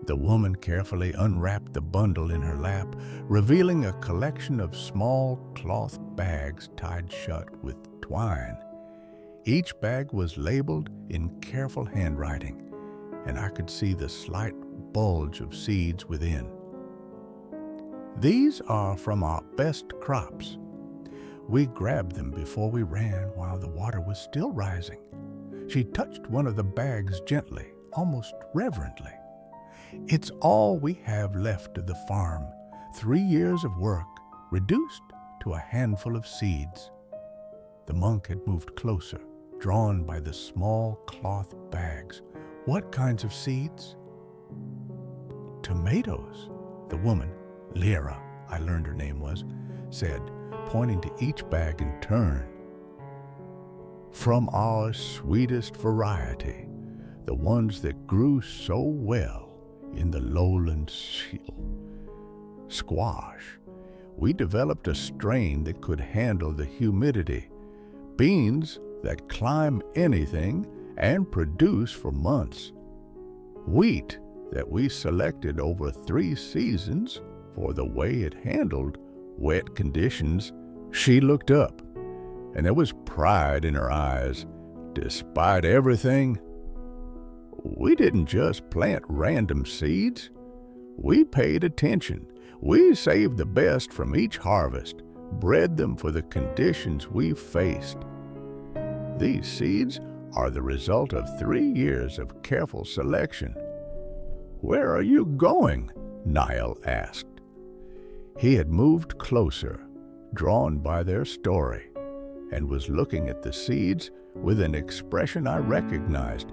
The woman carefully unwrapped the bundle in her lap, revealing a collection of small cloth bags tied shut with twine. Each bag was labeled in careful handwriting, and I could see the slight bulge of seeds within. These are from our best crops. We grabbed them before we ran while the water was still rising. She touched one of the bags gently, almost reverently. It's all we have left of the farm, 3 years of work, reduced to a handful of seeds. The monk had moved closer, drawn by the small cloth bags. What kinds of seeds? Tomatoes, the woman, Lyra, I learned her name was, said, pointing to each bag in turn. From our sweetest variety, the ones that grew so well in the lowland squash, we developed a strain that could handle the humidity, beans that climb anything and produce for months, wheat that we selected over 3 seasons for the way it handled wet conditions. She looked up, and there was pride in her eyes. Despite everything, we didn't just plant random seeds. We paid attention. We saved the best from each harvest, bred them for the conditions we faced. These seeds are the result of 3 years of careful selection. "Where are you going?" Niall asked. He had moved closer, drawn by their story, and was looking at the seeds with an expression I recognized,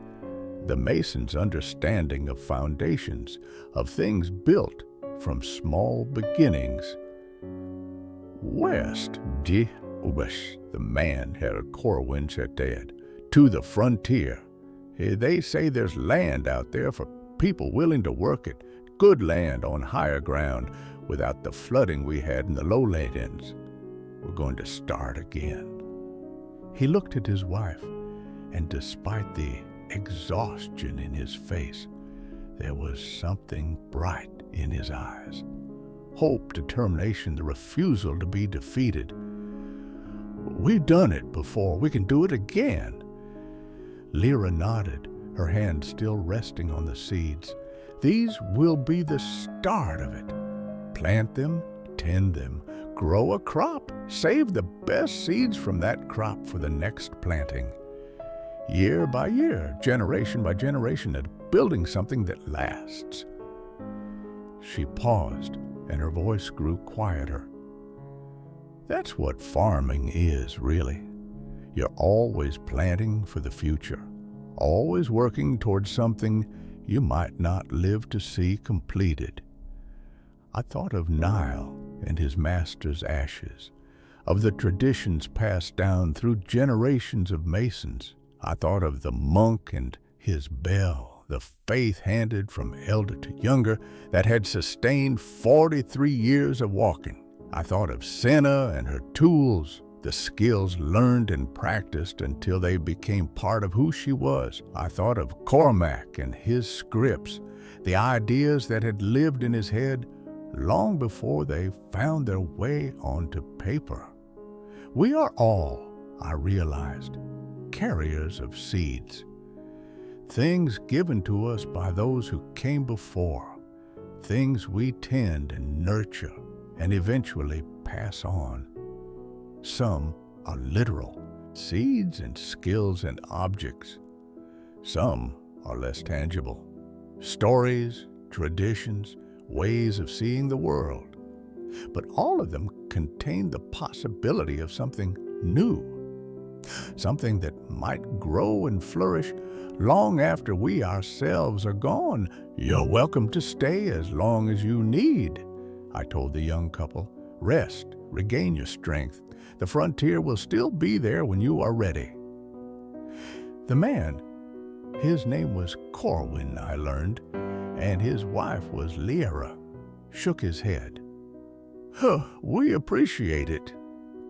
the mason's understanding of foundations, of things built from small beginnings. "West, de Ubish," the man Herr Corwin said, "to the frontier. They say there's land out there for people willing to work it, good land on higher ground, without the flooding we had in the lowlands. We're going to start again." He looked at his wife, and despite the exhaustion in his face, there was something bright in his eyes. Hope, determination, the refusal to be defeated. "We've done it before. We can do it again." Lyra nodded, her hand still resting on the seeds. "These will be the start of it. Plant them, tend them, grow a crop, save the best seeds from that crop for the next planting. Year by year, generation by generation, building something that lasts." She paused, and her voice grew quieter. "That's what farming is, really. You're always planting for the future, always working towards something you might not live to see completed." I thought of Niall and his master's ashes, of the traditions passed down through generations of masons. I thought of the monk and his bell, the faith handed from elder to younger that had sustained 43 years of walking. I thought of Senna and her tools, the skills learned and practiced until they became part of who she was. I thought of Cormac and his scripts, the ideas that had lived in his head long before they found their way onto paper. We are all, I realized, carriers of seeds, things given to us by those who came before, things we tend and nurture and eventually pass on. Some are literal, seeds and skills and objects. Some are less tangible, stories, traditions, ways of seeing the world. But all of them contain the possibility of something new, something that might grow and flourish long after we ourselves are gone. "You're welcome to stay as long as you need," I told the young couple. "Rest, regain your strength. The frontier will still be there when you are ready." The man, his name was Corwin, I learned, and his wife was Lyra, shook his head. "We appreciate it,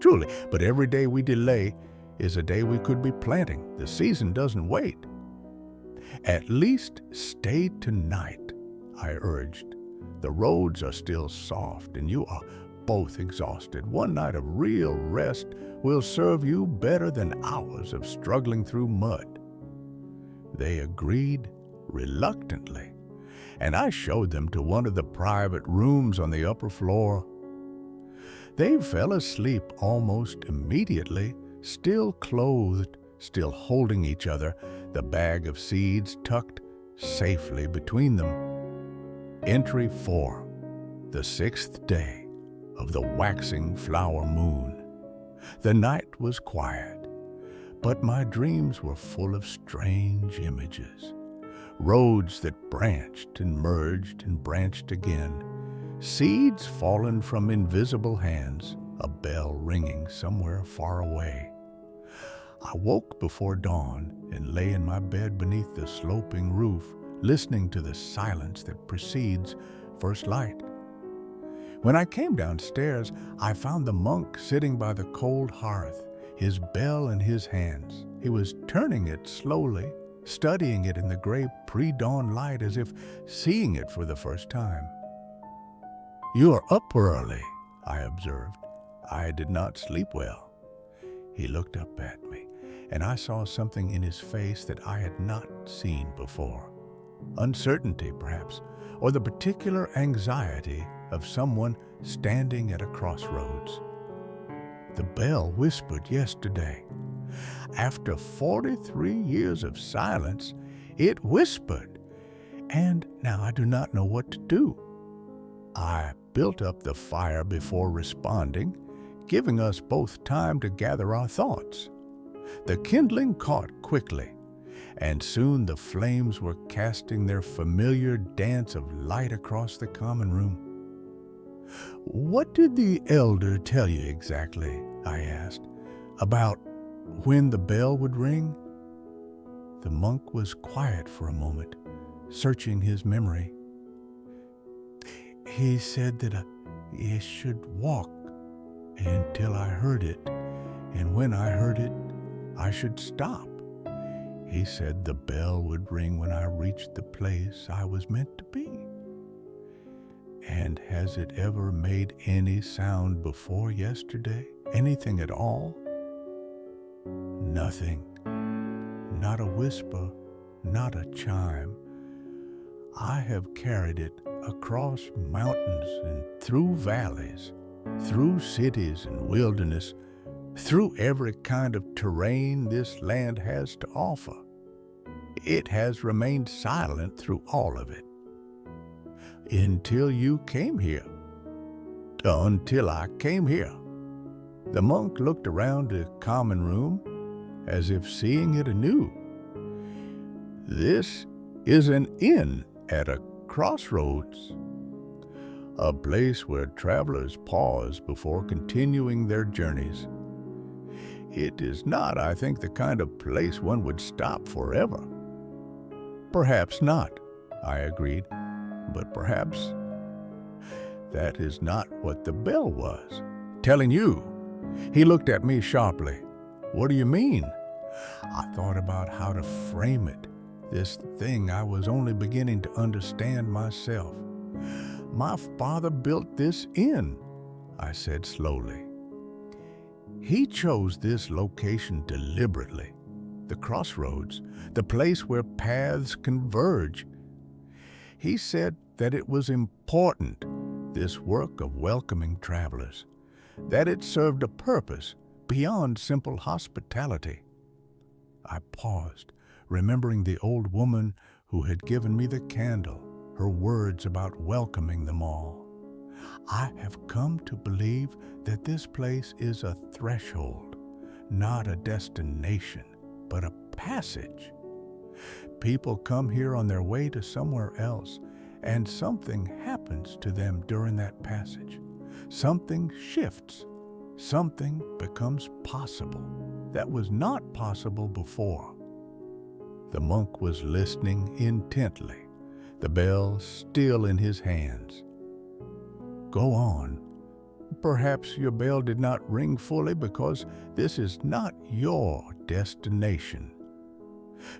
truly, but every day we delay is a day we could be planting. The season doesn't wait." "At least stay tonight," I urged. "The roads are still soft, and you are both exhausted. One night of real rest will serve you better than hours of struggling through mud." They agreed reluctantly, and I showed them to one of the private rooms on the upper floor. They fell asleep almost immediately, still clothed, still holding each other, the bag of seeds tucked safely between them. Entry 4, the 6th day of the waxing flower moon. The night was quiet, but my dreams were full of strange images. Roads that branched and merged and branched again. Seeds fallen from invisible hands, a bell ringing somewhere far away. I woke before dawn and lay in my bed beneath the sloping roof, listening to the silence that precedes first light. When I came downstairs, I found the monk sitting by the cold hearth, his bell in his hands. He was turning it slowly, studying it in the gray pre-dawn light as if seeing it for the first time. "You are up early," I observed. I did not sleep well. He looked up at me, and I saw something in his face that I had not seen before. Uncertainty, perhaps, or the particular anxiety of someone standing at a crossroads. The bell whispered yesterday. After 43 years of silence, it whispered, and now I do not know what to do. I built up the fire before responding, giving us both time to gather our thoughts. The kindling caught quickly, and soon the flames were casting their familiar dance of light across the common room. "What did the elder tell you exactly?" I asked. "About when the bell would ring?" The monk was quiet for a moment, searching his memory. "He said that I should walk until I heard it, and when I heard it, I should stop. He said the bell would ring when I reached the place I was meant to be." "And has it ever made any sound before yesterday? Anything at all?" "Nothing. Not a whisper, not a chime. I have carried it across mountains and through valleys, through cities and wilderness, through every kind of terrain this land has to offer. It has remained silent through all of it. Until you came here. Until I came here." The monk looked around the common room as if seeing it anew. "This is an inn at a crossroads, a place where travelers pause before continuing their journeys. It is not, I think, the kind of place one would stop forever." "Perhaps not," I agreed, "but perhaps that is not what the bell was telling you." He looked at me sharply. "What do you mean?" I thought about how to frame it, this thing I was only beginning to understand myself. "My father built this inn," I said slowly. "He chose this location deliberately, the crossroads, the place where paths converge. He said that it was important, this work of welcoming travelers, that it served a purpose beyond simple hospitality." I paused, remembering the old woman who had given me the candle, her words about welcoming them all. I have come to believe that this place is a threshold, not a destination, but a passage. People come here on their way to somewhere else, and something happens to them during that passage. Something shifts. Something becomes possible that was not possible before. The monk was listening intently, the bell still in his hands. "Go on. Perhaps your bell did not ring fully because this is not your destination.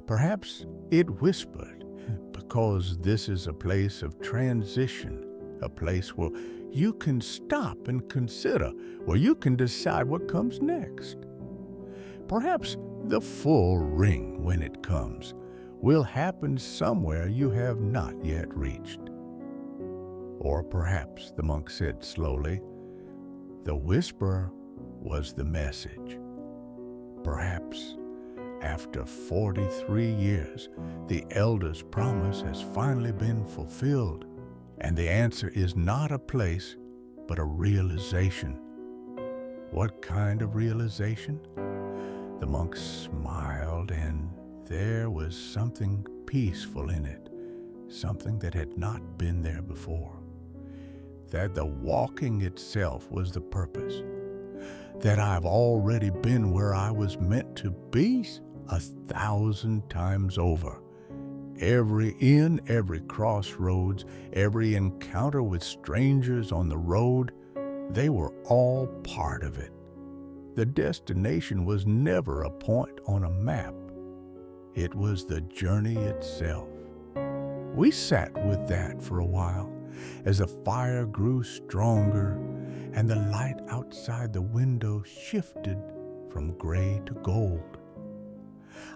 Perhaps it whispered because this is a place of transition, a place where you can stop and consider, where you can decide what comes next. Perhaps the full ring, when it comes, will happen somewhere you have not yet reached. Or perhaps, the monk said slowly, the whisper was the message. Perhaps, after 43 years, the elder's promise has finally been fulfilled, and the answer is not a place, but a realization. What kind of realization? The monk smiled, and there was something peaceful in it, something that had not been there before. That the walking itself was the purpose. That I've already been where I was meant to be 1,000 times over. Every inn, every crossroads, every encounter with strangers on the road, they were all part of it. The destination was never a point on a map. It was the journey itself. We sat with that for a while as the fire grew stronger and the light outside the window shifted from gray to gold.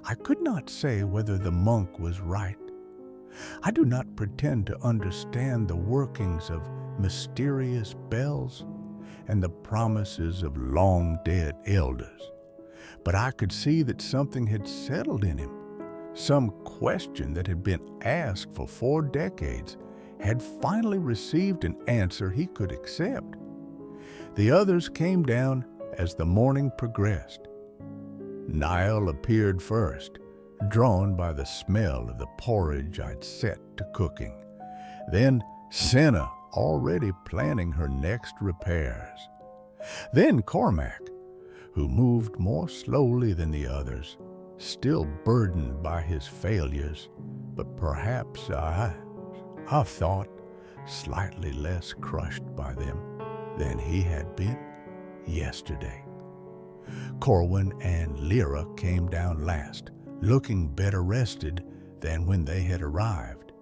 I could not say whether the monk was right. I do not pretend to understand the workings of mysterious bells and the promises of long-dead elders, but I could see that something had settled in him. Some question that had been asked for 4 decades had finally received an answer he could accept. The others came down as the morning progressed. Niall appeared first, drawn by the smell of the porridge I'd set to cooking. Then Senna, already planning her next repairs. Then Cormac, who moved more slowly than the others, still burdened by his failures, but perhaps I thought slightly less crushed by them than he had been yesterday. Corwin and Lyra came down last, looking better rested than when they had arrived.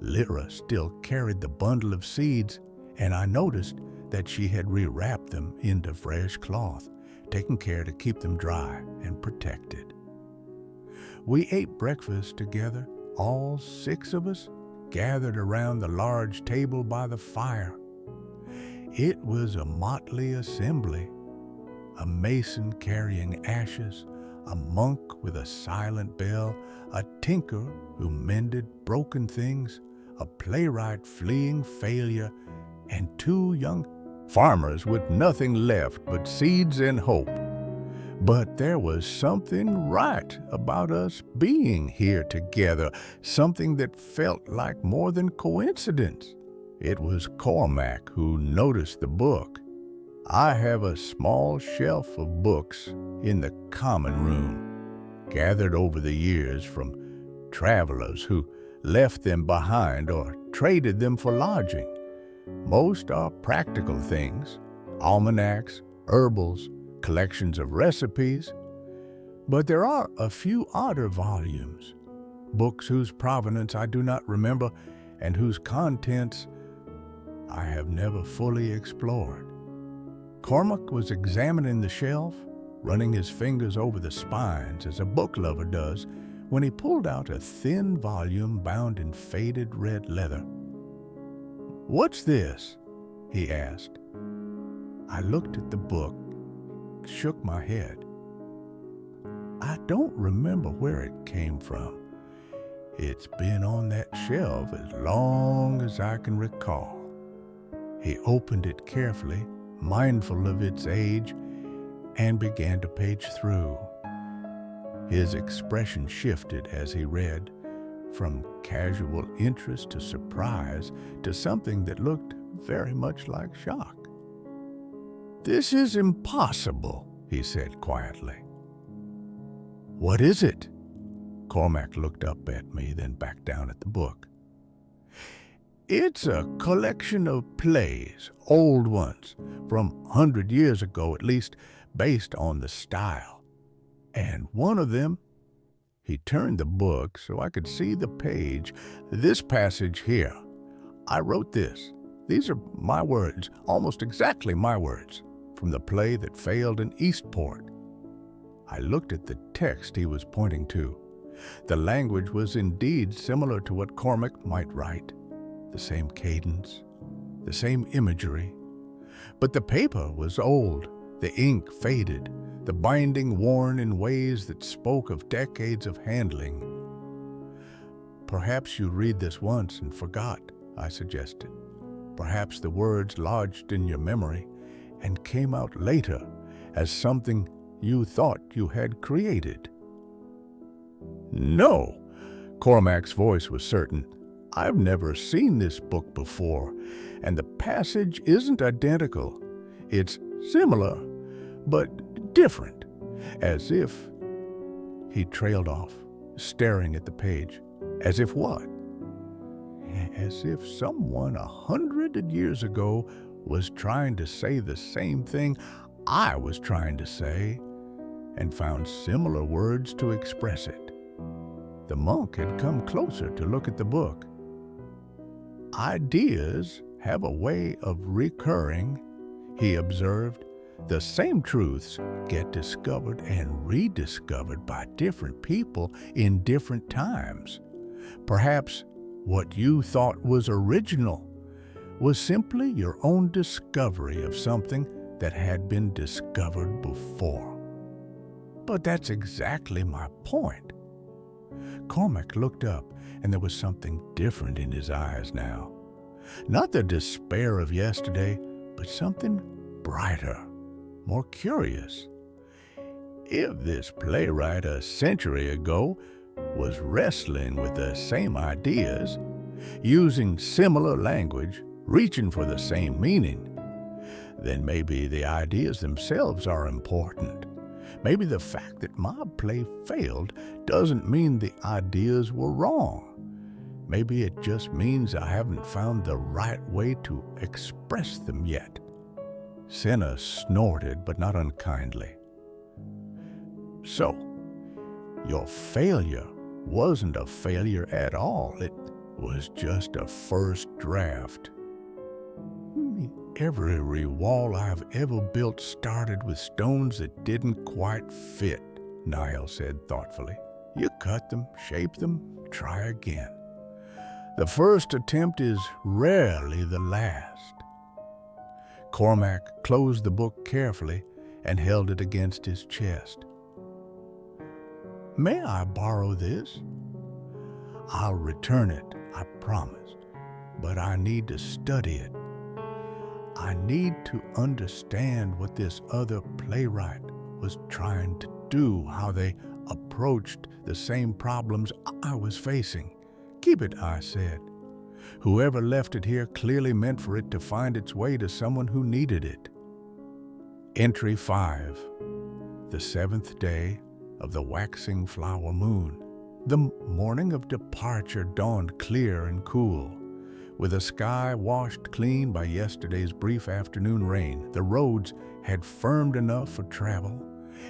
Lyra still carried the bundle of seeds, and I noticed that she had rewrapped them into fresh cloth, taking care to keep them dry and protected. We ate breakfast together, all 6 of us, gathered around the large table by the fire. It was a motley assembly, a mason carrying ashes, a monk with a silent bell, a tinker who mended broken things, a playwright fleeing failure, and 2 young farmers with nothing left but seeds and hope. But there was something right about us being here together, something that felt like more than coincidence. It was Cormac who noticed the book. I have a small shelf of books in the common room, gathered over the years from travelers who left them behind or traded them for lodging. Most are practical things, almanacs, herbals, collections of recipes, but there are a few odder volumes, books whose provenance I do not remember and whose contents I have never fully explored. Cormac was examining the shelf, running his fingers over the spines as a book lover does, when he pulled out a thin volume bound in faded red leather. "What's this?" he asked. I looked at the book, shook my head. I don't remember where it came from. It's been on that shelf as long as I can recall. He opened it carefully, mindful of its age, and began to page through. His expression shifted as he read, from casual interest to surprise to something that looked very much like shock. "This is impossible," he said quietly. "What is it?" Cormac looked up at me, then back down at the book. "It's a collection of plays, old ones, from 100 years ago at least, based on the style. And one of them," he turned the book so I could see the page, "this passage here. I wrote this. These are my words, almost exactly my words, from the play that failed in Eastport. I looked at the text he was pointing to. The language was indeed similar to what Cormac might write. The same cadence, the same imagery. But the paper was old, the ink faded, the binding worn in ways that spoke of decades of handling. Perhaps you read this once and forgot, I suggested. Perhaps the words lodged in your memory and came out later as something you thought you had created. No, Cormac's voice was certain. I've never seen this book before, and the passage isn't identical. It's similar, but different, as if... He trailed off, staring at the page. As if what? As if someone 100 years ago was trying to say the same thing I was trying to say, and found similar words to express it. The monk had come closer to look at the book. Ideas have a way of recurring, he observed. The same truths get discovered and rediscovered by different people in different times. Perhaps what you thought was original was simply your own discovery of something that had been discovered before. But that's exactly my point. Cormac looked up, and there was something different in his eyes now. Not the despair of yesterday, but something brighter, more curious. If this playwright a century ago was wrestling with the same ideas, using similar language, reaching for the same meaning, then maybe the ideas themselves are important. Maybe the fact that my play failed doesn't mean the ideas were wrong. Maybe it just means I haven't found the right way to express them yet. Senna snorted, but not unkindly. So, your failure wasn't a failure at all. It was just a first draft. Every wall I've ever built started with stones that didn't quite fit, Niall said thoughtfully. You cut them, shape them, try again. The first attempt is rarely the last. Cormac closed the book carefully and held it against his chest. May I borrow this? I'll return it, I promised, but I need to study it. I need to understand what this other playwright was trying to do, how they approached the same problems I was facing. Keep it, I said. Whoever left it here clearly meant for it to find its way to someone who needed it. Entry 5. The 7th day of the waxing flower moon. The morning of departure dawned clear and cool. With a sky washed clean by yesterday's brief afternoon rain, the roads had firmed enough for travel,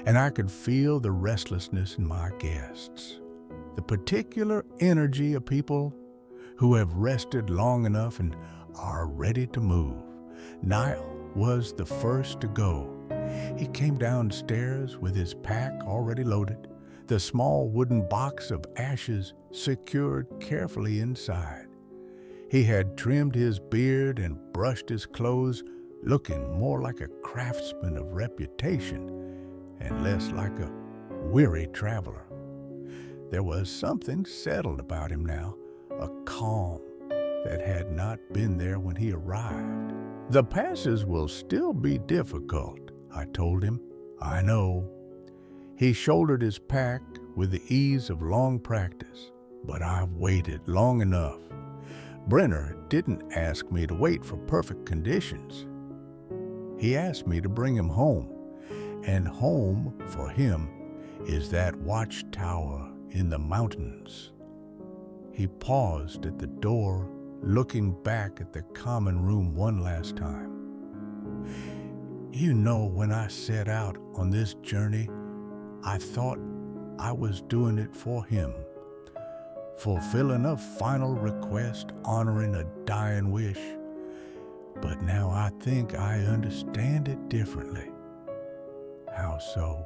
and I could feel the restlessness in my guests. The particular energy of people who have rested long enough and are ready to move. Niall was the first to go. He came downstairs with his pack already loaded, the small wooden box of ashes secured carefully inside. He had trimmed his beard and brushed his clothes, looking more like a craftsman of reputation and less like a weary traveler. There was something settled about him now, a calm that had not been there when he arrived. The passes will still be difficult, I told him. I know. He shouldered his pack with the ease of long practice, but I've waited long enough. Brenner didn't ask me to wait for perfect conditions. He asked me to bring him home, and home for him is that watchtower in the mountains. He paused at the door, looking back at the common room one last time. You know, when I set out on this journey, I thought I was doing it for him, fulfilling a final request, honoring a dying wish. But now I think I understand it differently. How so?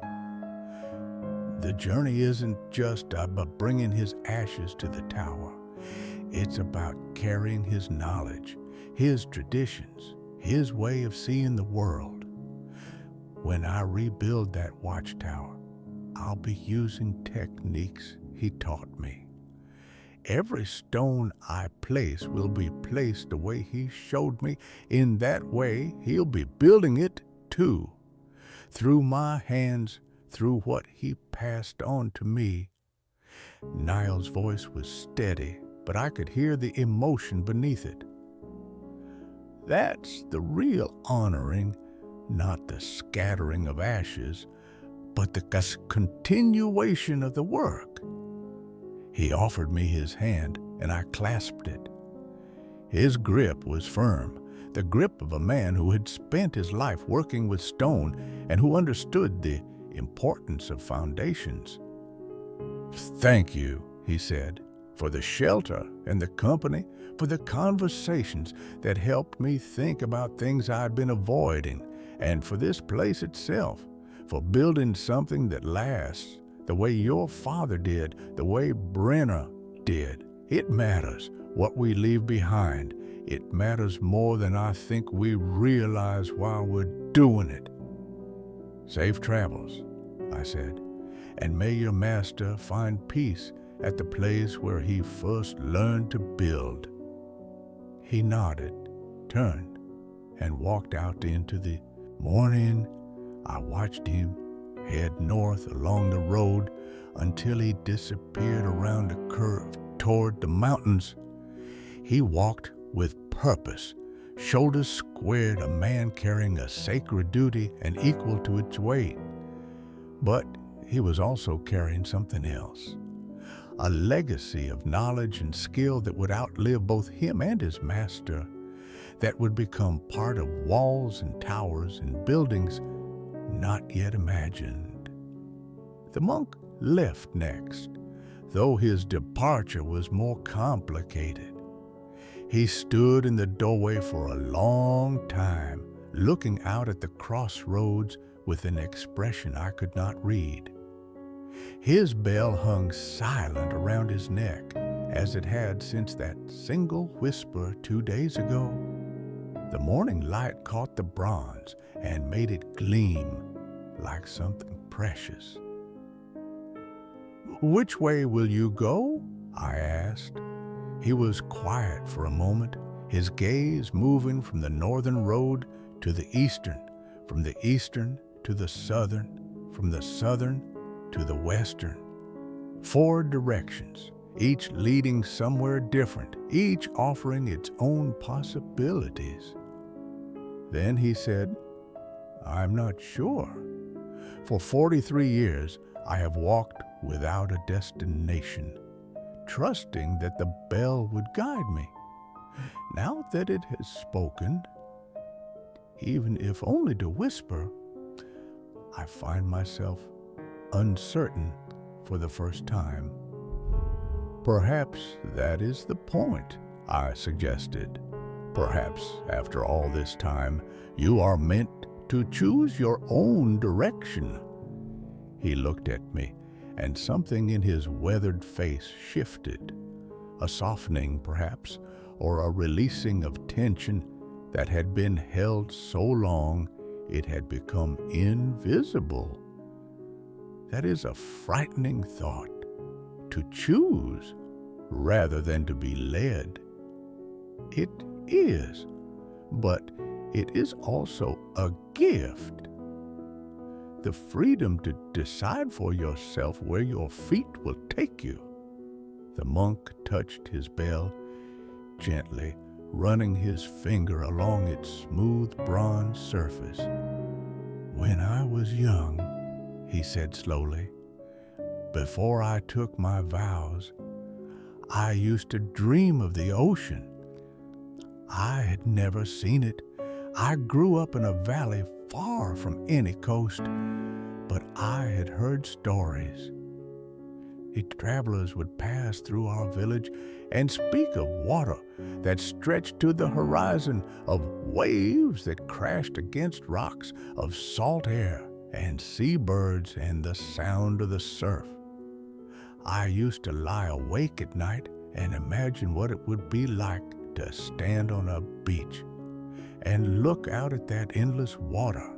The journey isn't just about bringing his ashes to the tower. It's about carrying his knowledge, his traditions, his way of seeing the world. When I rebuild that watchtower, I'll be using techniques he taught me. Every stone I place will be placed the way he showed me. In that way, he'll be building it too. Through my hands, through what he passed on to me. Niall's voice was steady, but I could hear the emotion beneath it. That's the real honoring, not the scattering of ashes, but the continuation of the work. He offered me his hand, and I clasped it. His grip was firm, the grip of a man who had spent his life working with stone and who understood the importance of foundations. "Thank you," he said, "for the shelter and the company, for the conversations that helped me think about things I'd been avoiding, and for this place itself, for building something that lasts, the way your father did, the way Brenner did. It matters what we leave behind. It matters more than I think we realize while we're doing it." "Safe travels," I said, "and may your master find peace at the place where he first learned to build." He nodded, turned, and walked out into the morning. I watched him head north along the road until he disappeared around a curve toward the mountains. He walked with purpose, shoulders squared, a man carrying a sacred duty and equal to its weight. But he was also carrying something else, a legacy of knowledge and skill that would outlive both him and his master, that would become part of walls and towers and buildings not yet imagined. The monk left next, though his departure was more complicated. He stood in the doorway for a long time, looking out at the crossroads with an expression I could not read. His bell hung silent around his neck, as it had since that single whisper 2 days ago. The morning light caught the bronze and made it gleam like something precious. "Which way will you go?" I asked. He was quiet for a moment, his gaze moving from the northern road to the eastern, from the eastern to the southern, from the southern to the western. 4 directions, each leading somewhere different, each offering its own possibilities. Then he said, "I'm not sure. For 43 years, I have walked without a destination, trusting that the bell would guide me. Now that it has spoken, even if only to whisper, I find myself uncertain for the first time." "Perhaps that is the point," I suggested. "Perhaps, after all this time, you are meant to choose your own direction." He looked at me, and something in his weathered face shifted. A softening, perhaps, or a releasing of tension that had been held so long it had become invisible. That is a frightening thought, to choose rather than to be led. It is, but it is also a gift. The freedom to decide for yourself where your feet will take you. The monk touched his bell gently, running his finger along its smooth bronze surface. "When I was young," he said slowly, "before I took my vows, I used to dream of the ocean. I had never seen it. I grew up in a valley far from any coast, but I had heard stories. the travelers would pass through our village and speak of water that stretched to the horizon, of waves that crashed against rocks, of salt air and seabirds and the sound of the surf. I used to lie awake at night and imagine what it would be like to stand on a beach and look out at that endless water.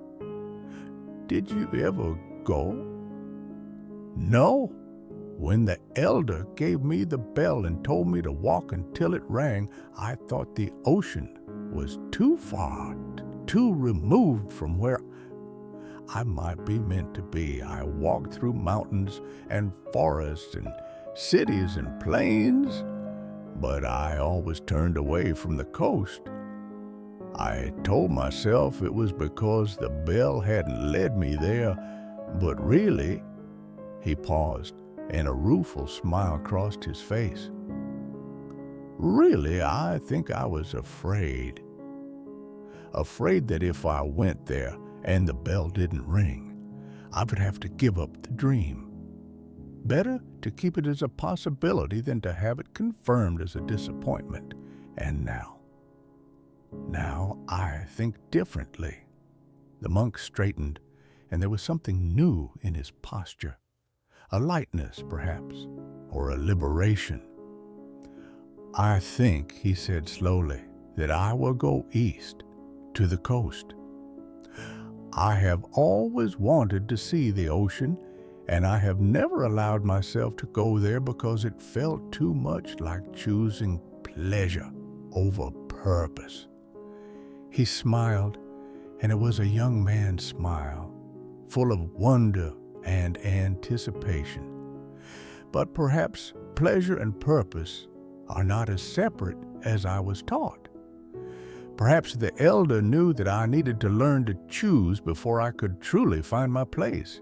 Did you ever go? No? When the elder gave me the bell and told me to walk until it rang, I thought the ocean was too far, too removed from where I might be meant to be. I walked through mountains and forests and cities and plains, but I always turned away from the coast. I told myself it was because the bell hadn't led me there, but really, he paused, and a rueful smile crossed his face. Really, I think I was afraid. Afraid that if I went there and the bell didn't ring, I would have to give up the dream. Better to keep it as a possibility than to have it confirmed as a disappointment. And now I think differently. The monk straightened, and there was something new in his posture. A lightness, perhaps, or a liberation. I think, he said slowly, that I will go east, to the coast. I have always wanted to see the ocean, and I have never allowed myself to go there because it felt too much like choosing pleasure over purpose. He smiled, and it was a young man's smile, full of wonder and anticipation. But perhaps pleasure and purpose are not as separate as I was taught. Perhaps the elder knew that I needed to learn to choose before I could truly find my place.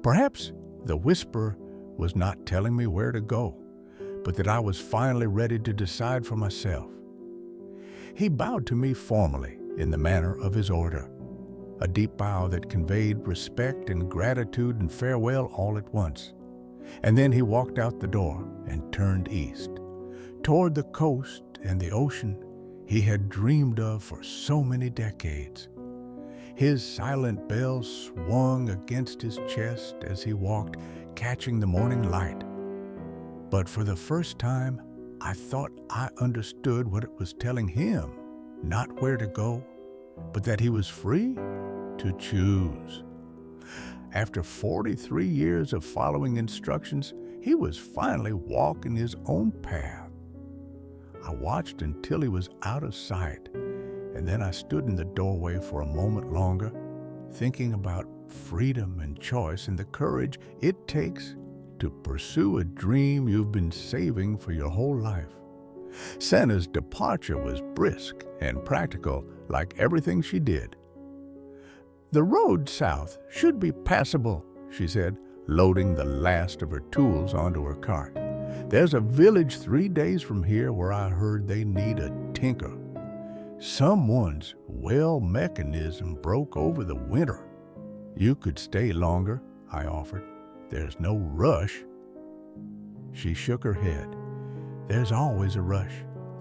Perhaps the whisper was not telling me where to go, but that I was finally ready to decide for myself. He bowed to me formally in the manner of his order, a deep bow that conveyed respect and gratitude and farewell all at once. And then he walked out the door and turned east, toward the coast and the ocean he had dreamed of for so many decades. His silent bell swung against his chest as he walked, catching the morning light. But for the first time, I thought I understood what it was telling him, not where to go, but that he was free to choose. After 43 years of following instructions, he was finally walking his own path. I watched until he was out of sight, and then I stood in the doorway for a moment longer, thinking about freedom and choice and the courage it takes to pursue a dream you've been saving for your whole life. Santa's departure was brisk and practical, like everything she did. The road south should be passable, she said, loading the last of her tools onto her cart. There's a village 3 days from here where I heard they need a tinker. Someone's well mechanism broke over the winter. You could stay longer, I offered. There's no rush. She shook her head. There's always a rush.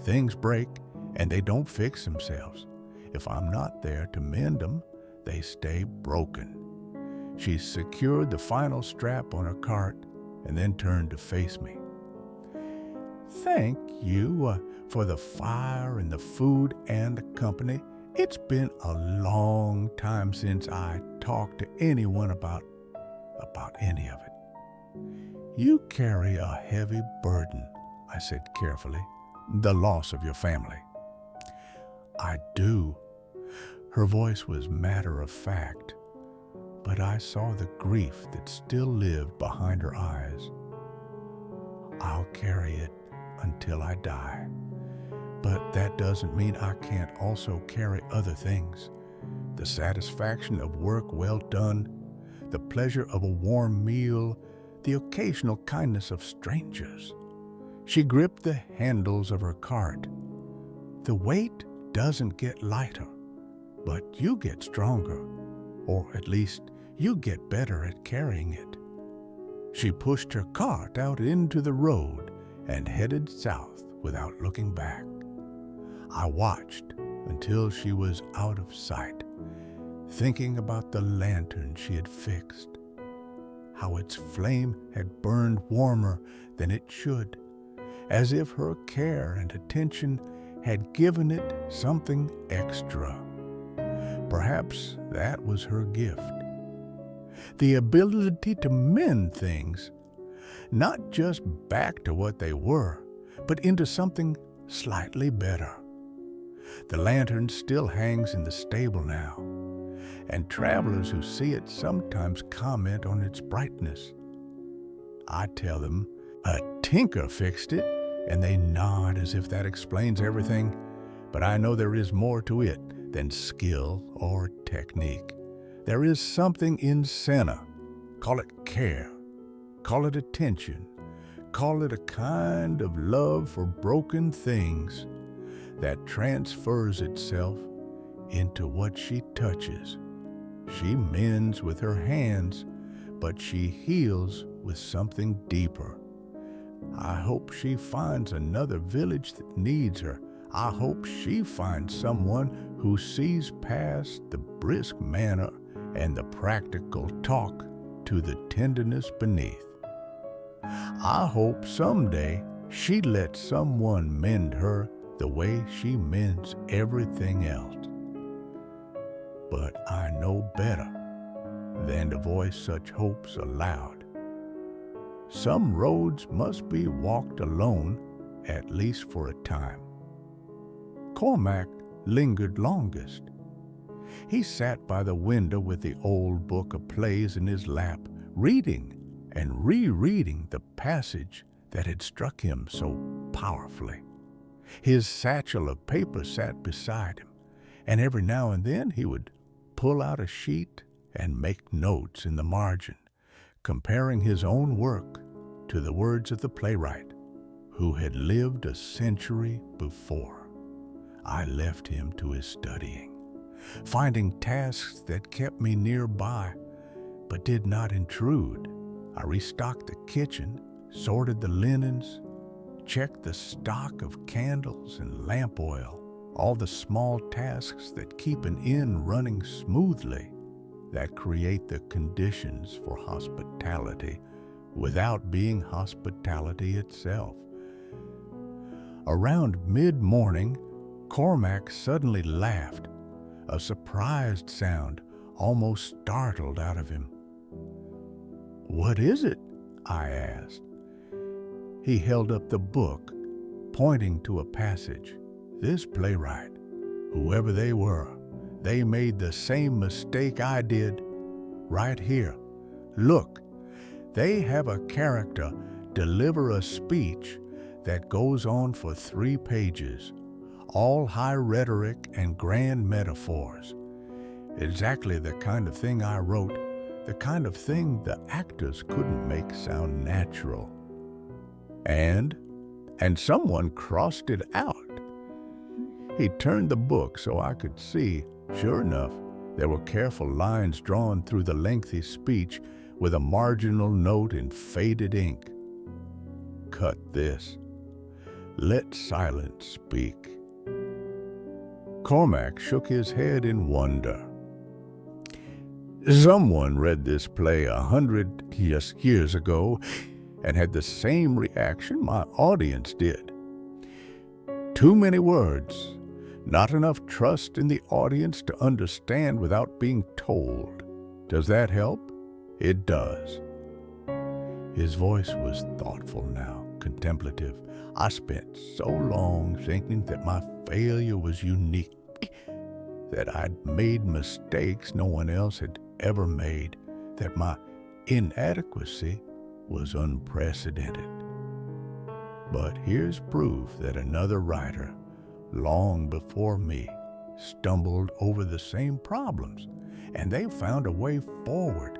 Things break, and they don't fix themselves. If I'm not there to mend them, they stay broken. She secured the final strap on her cart and then turned to face me. Thank you for the fire and the food and the company. It's been a long time since I talked to anyone about any of it. You carry a heavy burden, I said carefully, the loss of your family. I do. Her voice was matter of fact, but I saw the grief that still lived behind her eyes. I'll carry it until I die, but that doesn't mean I can't also carry other things. The satisfaction of work well done, the pleasure of a warm meal, the occasional kindness of strangers. She gripped the handles of her cart. The weight doesn't get lighter, but you get stronger, or at least you get better at carrying it. She pushed her cart out into the road and headed south without looking back. I watched until she was out of sight, thinking about the lantern she had fixed, how its flame had burned warmer than it should, as if her care and attention had given it something extra. Perhaps that was her gift. The ability to mend things, not just back to what they were, but into something slightly better. The lantern still hangs in the stable now, and travelers who see it sometimes comment on its brightness. I tell them a tinker fixed it, and they nod as if that explains everything, but I know there is more to it than skill or technique. There is something in Senna. Call it care, call it attention, call it a kind of love for broken things that transfers itself into what she touches. She mends with her hands, but she heals with something deeper. I hope she finds another village that needs her. I hope she finds someone who sees past the brisk manner and the practical talk to the tenderness beneath. I hope someday she lets someone mend her the way she mends everything else. But I know better than to voice such hopes aloud. Some roads must be walked alone, at least for a time. Cormac lingered longest. He sat by the window with the old book of plays in his lap, reading and rereading the passage that had struck him so powerfully. His satchel of paper sat beside him, and every now and then he would pull out a sheet and make notes in the margin, comparing his own work to the words of the playwright who had lived a century before. I left him to his studying, finding tasks that kept me nearby but did not intrude. I restocked the kitchen, sorted the linens, checked the stock of candles and lamp oil, all the small tasks that keep an inn running smoothly, that create the conditions for hospitality without being hospitality itself. Around mid-morning, Cormac suddenly laughed, a surprised sound almost startled out of him. "What is it?" I asked. He held up the book, pointing to a passage. This playwright, whoever they were, they made the same mistake I did. Right here. Look, they have a character deliver a speech that goes on for 3 pages, all high rhetoric and grand metaphors. Exactly the kind of thing I wrote, the kind of thing the actors couldn't make sound natural. And someone crossed it out. He turned the book so I could see. Sure enough, there were careful lines drawn through the lengthy speech with a marginal note in faded ink. Cut this. Let silence speak. Cormac shook his head in wonder. Someone read this play 100 years ago and had the same reaction my audience did. Too many words, not enough trust in the audience to understand without being told. Does that help? It does. His voice was thoughtful now, contemplative. I spent so long thinking that my failure was unique, that I'd made mistakes no one else had ever made, that my inadequacy was unprecedented. But here's proof that another writer, long before me, stumbled over the same problems, and they found a way forward.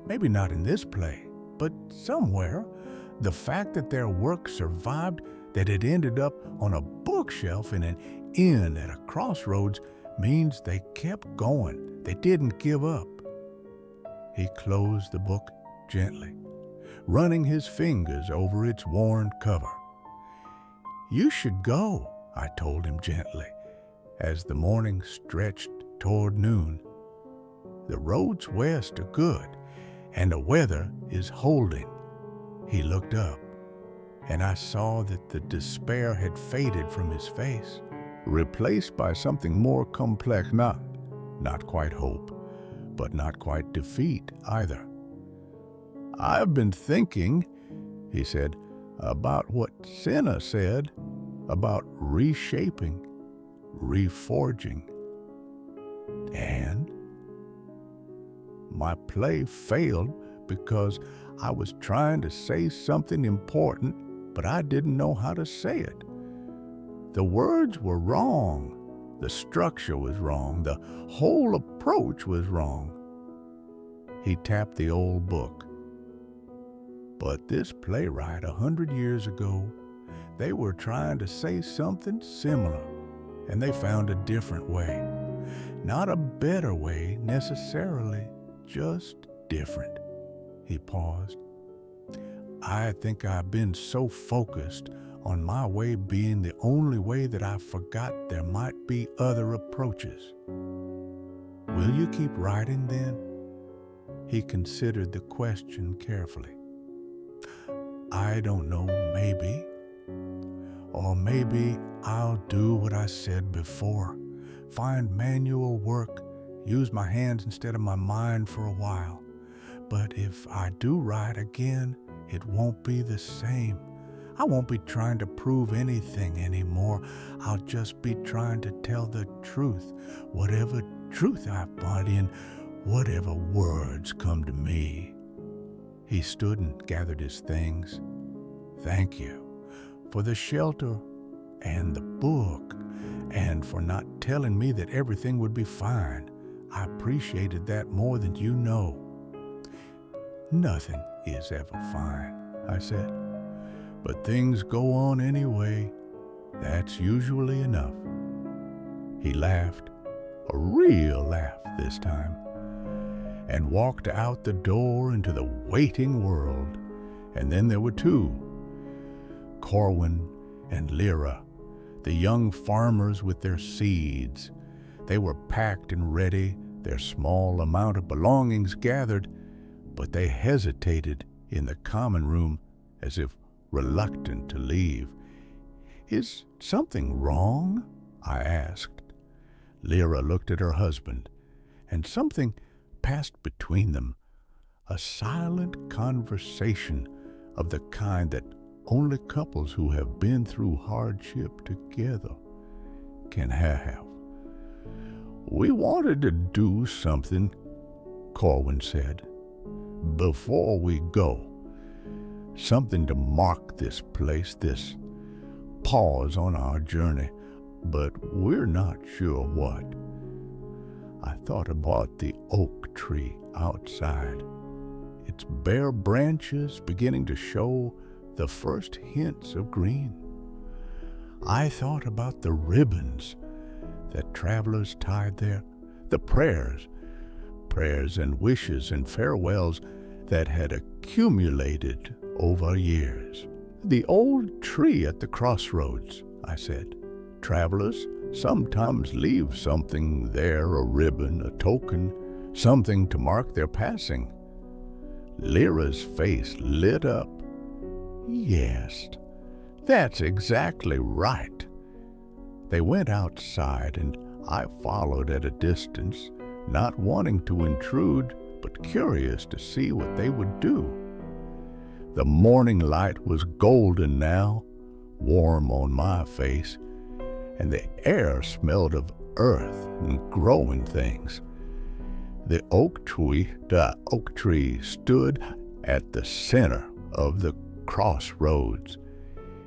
Maybe not in this play, but somewhere. The fact that their work survived, that it ended up on a bookshelf in an inn at a crossroads, means they kept going. They didn't give up. He closed the book gently, running his fingers over its worn cover. "You should go," I told him gently, as the morning stretched toward noon. "The roads west are good, and the weather is holding." He looked up, and I saw that the despair had faded from his face, replaced by something more complex, not quite hope, but not quite defeat either. "I've been thinking," he said, "about what Senna said about reshaping, reforging." And my play failed because I was trying to say something important, but I didn't know how to say it. The words were wrong. The structure was wrong. The whole approach was wrong. He tapped the old book. But this playwright 100 years ago, they were trying to say something similar, and they found a different way. Not a better way necessarily, just different. He paused. "I think I've been so focused on my way being the only way that I forgot there might be other approaches." "Will you keep writing then?" He considered the question carefully. "I don't know, maybe. Or maybe I'll do what I said before. Find manual work, use my hands instead of my mind for a while. But if I do write again, it won't be the same. I won't be trying to prove anything anymore. I'll just be trying to tell the truth, whatever truth I find in whatever words come to me." He stood and gathered his things. "Thank you for the shelter and the book, and for not telling me that everything would be fine. I appreciated that more than you know." "Nothing is ever fine," I said. "But things go on anyway. That's usually enough." He laughed, a real laugh this time, and walked out the door into the waiting world. And then there were two, Corwin and Lyra, the young farmers with their seeds. They were packed and ready, their small amount of belongings gathered, but they hesitated in the common room as if reluctant to leave. "Is something wrong?" I asked. Lyra looked at her husband, and something passed between them, a silent conversation of the kind that only couples who have been through hardship together can have. "We wanted to do something," Corwin said, "before we go. Something to mark this place, this pause on our journey, but we're not sure what." I thought about the oak tree outside, its bare branches beginning to show the first hints of green. I thought about the ribbons that travelers tied there, the prayers and wishes and farewells that had accumulated over years. "The old tree at the crossroads," I said. "Travelers sometimes leave something there, a ribbon, a token, something to mark their passing." Lyra's face lit up. "Yes, that's exactly right." They went outside, and I followed at a distance, not wanting to intrude, but curious to see what they would do. The morning light was golden now, warm on my face, and the air smelled of earth and growing things. The oak tree stood at the center of the crossroads,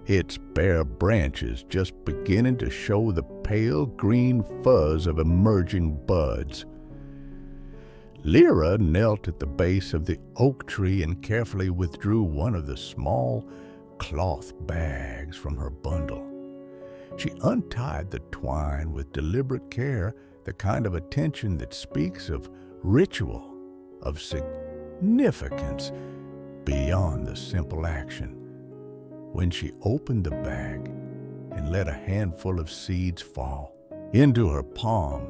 its bare branches just beginning to show the pale green fuzz of emerging buds. Lyra knelt at the base of the oak tree and carefully withdrew one of the small cloth bags from her bundle. She untied the twine with deliberate care, the kind of attention that speaks of ritual, of significance. beyond the simple action. When she opened the bag and let a handful of seeds fall into her palm,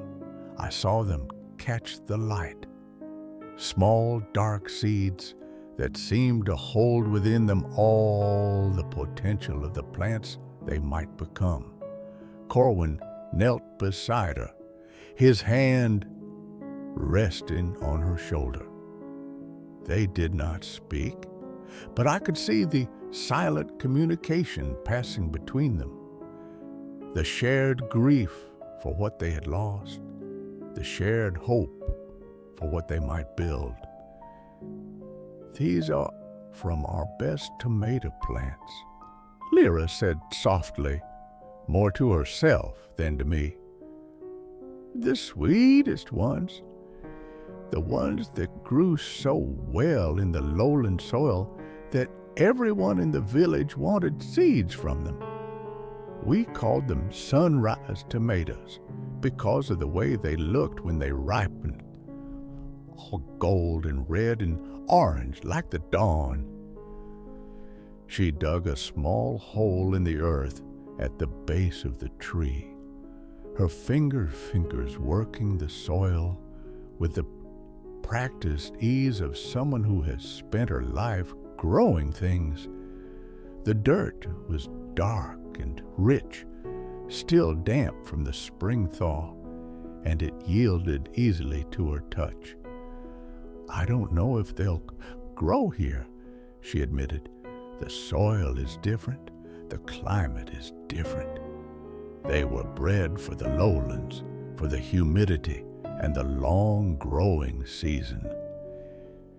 I saw them catch the light. Small, dark seeds that seemed to hold within them all the potential of the plants they might become. Corwin knelt beside her, his hand resting on her shoulder. They did not speak, but I could see the silent communication passing between them. The shared grief for what they had lost, the shared hope for what they might build. These are from our best tomato plants, Lyra said softly, more to herself than to me. The sweetest ones, the ones that grew so well in the lowland soil that everyone in the village wanted seeds from them. We called them sunrise tomatoes because of the way they looked when they ripened, all gold and red and orange like the dawn. She dug a small hole in the earth at the base of the tree, her fingers working the soil with the practiced ease of someone who has spent her life growing things. The dirt was dark and rich, still damp from the spring thaw, and it yielded easily to her touch. I don't know if they'll grow here, she admitted. The soil is different, the climate is different. They were bred for the lowlands, for the humidity and the long growing season.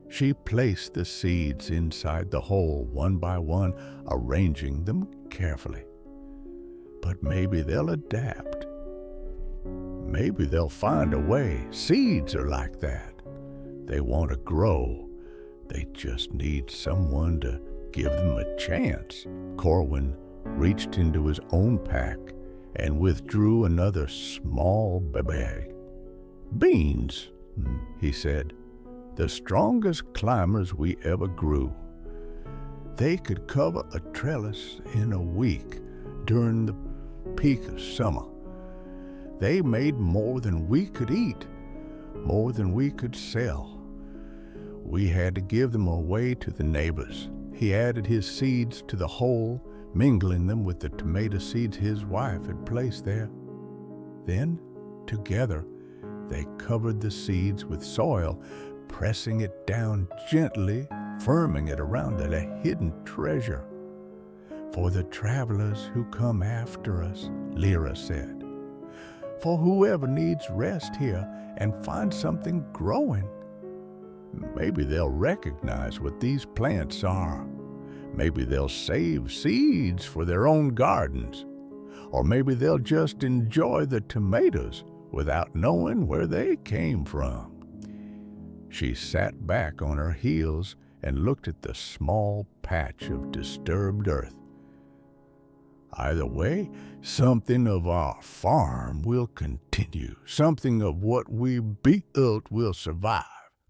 She placed the seeds inside the hole one by one, arranging them carefully. But maybe they'll adapt. Maybe they'll find a way. Seeds are like that. They want to grow. They just need someone to give them a chance. Corwin reached into his own pack and withdrew another small bag. Beans, he said, the strongest climbers we ever grew. They could cover a trellis in a week during the peak of summer. They made more than we could eat, more than we could sell. We had to give them away to the neighbors. He added his seeds to the hole, mingling them with the tomato seeds his wife had placed there. Then, together, they covered the seeds with soil, pressing it down gently, firming it around the hidden treasure. For the travelers who come after us, Lyra said. For whoever needs rest here and finds something growing. Maybe they'll recognize what these plants are. Maybe they'll save seeds for their own gardens. Or maybe they'll just enjoy the tomatoes without knowing where they came from. She sat back on her heels and looked at the small patch of disturbed earth. Either way, something of our farm will continue. Something of what we built will survive.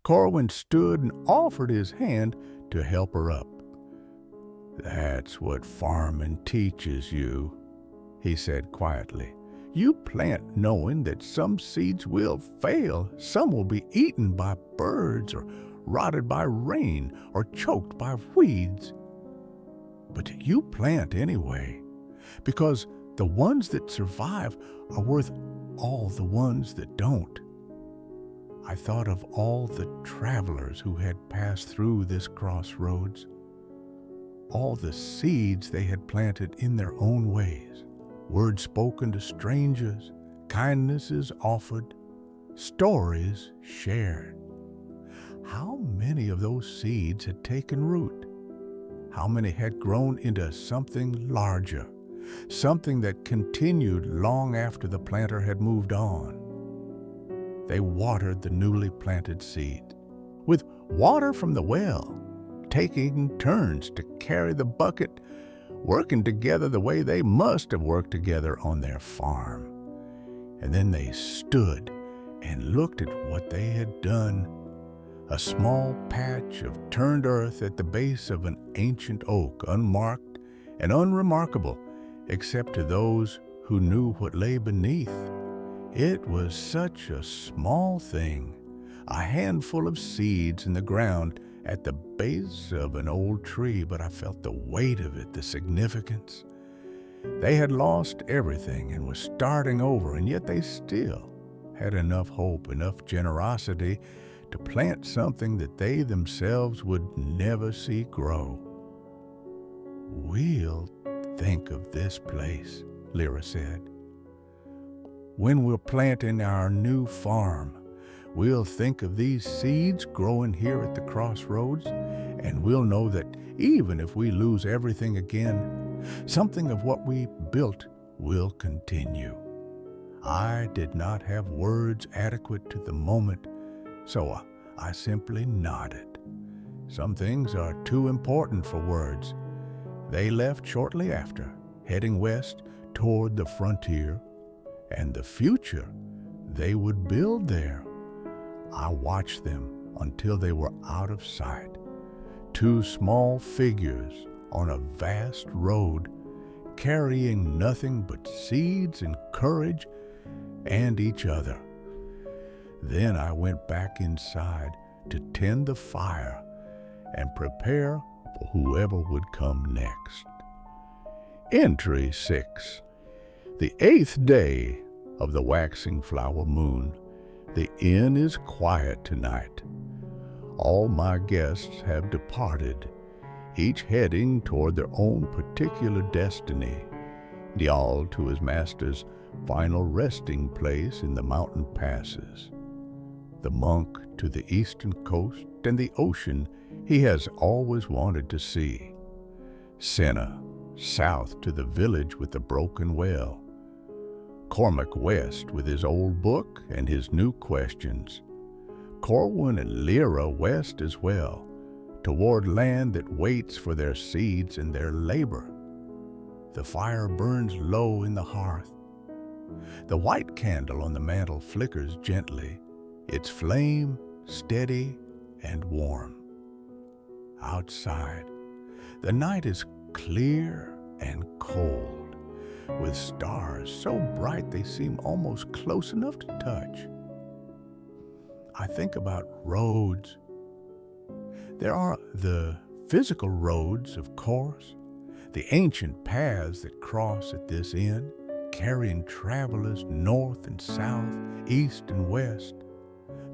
Corwin stood and offered his hand to help her up. That's what farming teaches you, he said quietly. You plant knowing that some seeds will fail, some will be eaten by birds or rotted by rain or choked by weeds. But you plant anyway, because the ones that survive are worth all the ones that don't. I thought of all the travelers who had passed through this crossroads, all the seeds they had planted in their own ways, words spoken to strangers, kindnesses offered, stories shared. How many of those seeds had taken root? How many had grown into something larger, something that continued long after the planter had moved on? They watered the newly planted seed with water from the well, taking turns to carry the bucket, working together the way they must have worked together on their farm. And then they stood and looked at what they had done, a small patch of turned earth at the base of an ancient oak, unmarked and unremarkable, except to those who knew what lay beneath. It was such a small thing, a handful of seeds in the ground at the base of an old tree, but I felt the weight of it, the significance. They had lost everything and were starting over, and yet they still had enough hope, enough generosity to plant something that they themselves would never see grow. "We'll think of this place," Lyra said. "When we're planting our new farm, we'll think of these seeds growing here at the crossroads, and we'll know that even if we lose everything again, something of what we built will continue." I did not have words adequate to the moment, so I simply nodded. Some things are too important for words. They left shortly after, heading west toward the frontier and the future they would build there. I watched them until they were out of sight, two small figures on a vast road, carrying nothing but seeds and courage and each other. Then I went back inside to tend the fire and prepare for whoever would come next. Entry 6. The 8th day of the waxing flower moon. The inn is quiet tonight. All my guests have departed, each heading toward their own particular destiny. Njal to his master's final resting place in the mountain passes, the monk to the eastern coast and the ocean he has always wanted to see, Senna south to the village with the broken well, Cormac west with his old book and his new questions, Corwin and Lyra west as well, toward land that waits for their seeds and their labor. The fire burns low in the hearth. The white candle on the mantel flickers gently, its flame steady and warm. Outside, the night is clear and cold, with stars so bright they seem almost close enough to touch. I think about roads. There are the physical roads, of course, the ancient paths that cross at this inn, carrying travelers north and south, east and west.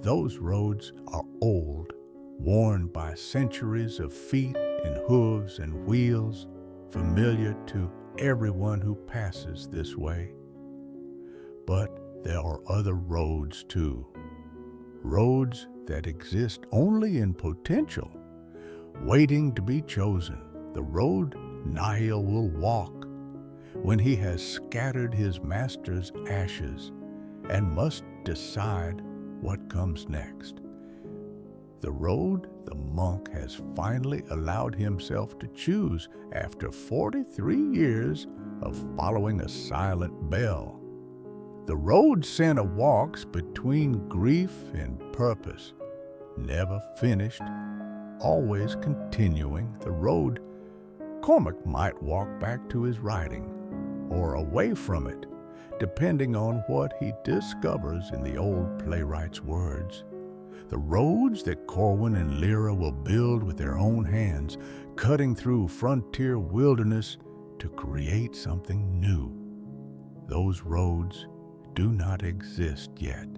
Those roads are old, worn by centuries of feet and hooves and wheels, familiar to everyone who passes this way. But there are other roads too, roads that exist only in potential, waiting to be chosen, the road Nihil will walk when he has scattered his master's ashes and must decide what comes next. The road the monk has finally allowed himself to choose after 43 years of following a silent bell. The road Senna walks between grief and purpose, never finished, always continuing. The road Cormac might walk back to his writing or away from it, depending on what he discovers in the old playwright's words. The roads that Corwin and Lyra will build with their own hands, cutting through frontier wilderness to create something new. Those roads do not exist yet.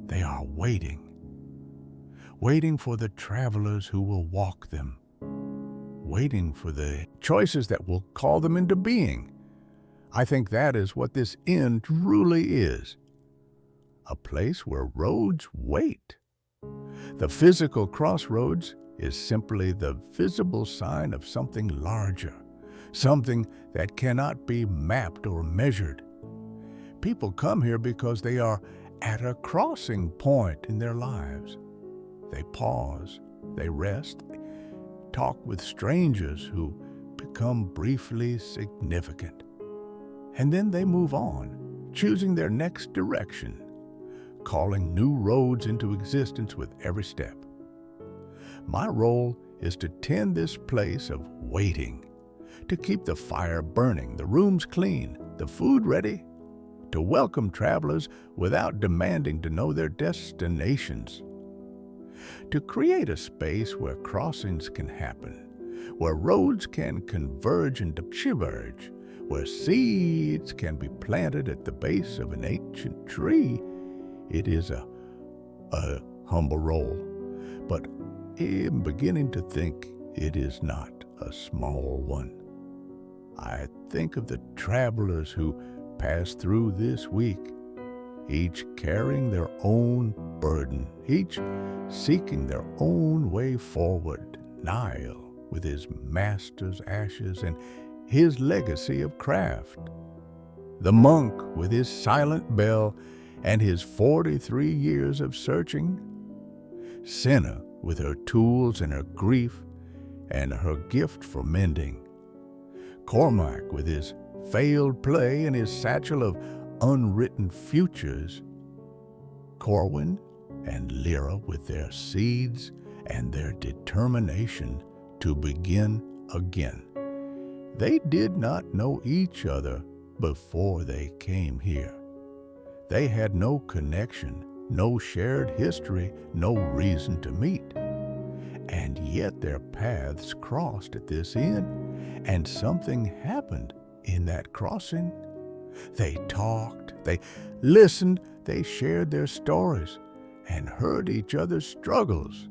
They are waiting for the travelers who will walk them, waiting for the choices that will call them into being. I think that is what this inn truly is, a place where roads wait. The physical crossroads is simply the visible sign of something larger, something that cannot be mapped or measured. People come here because they are at a crossing point in their lives. They pause, they rest, talk with strangers who become briefly significant. And then they move on, choosing their next direction, calling new roads into existence with every step. My role is to tend this place of waiting, to keep the fire burning, the rooms clean, the food ready, to welcome travelers without demanding to know their destinations, to create a space where crossings can happen, where roads can converge and diverge, where seeds can be planted at the base of an ancient tree. It is a humble role, but I'm beginning to think it is not a small one. I think of the travelers who pass through this week, each carrying their own burden, each seeking their own way forward. Nile with his master's ashes and his legacy of craft. The monk with his silent bell and his 43 years of searching. Senna with her tools and her grief and her gift for mending. Cormac with his failed play and his satchel of unwritten futures. Corwin and Lyra with their seeds and their determination to begin again. They did not know each other before they came here. They had no connection, no shared history, no reason to meet. And yet their paths crossed at this inn, and something happened in that crossing. They talked, they listened, they shared their stories and heard each other's struggles.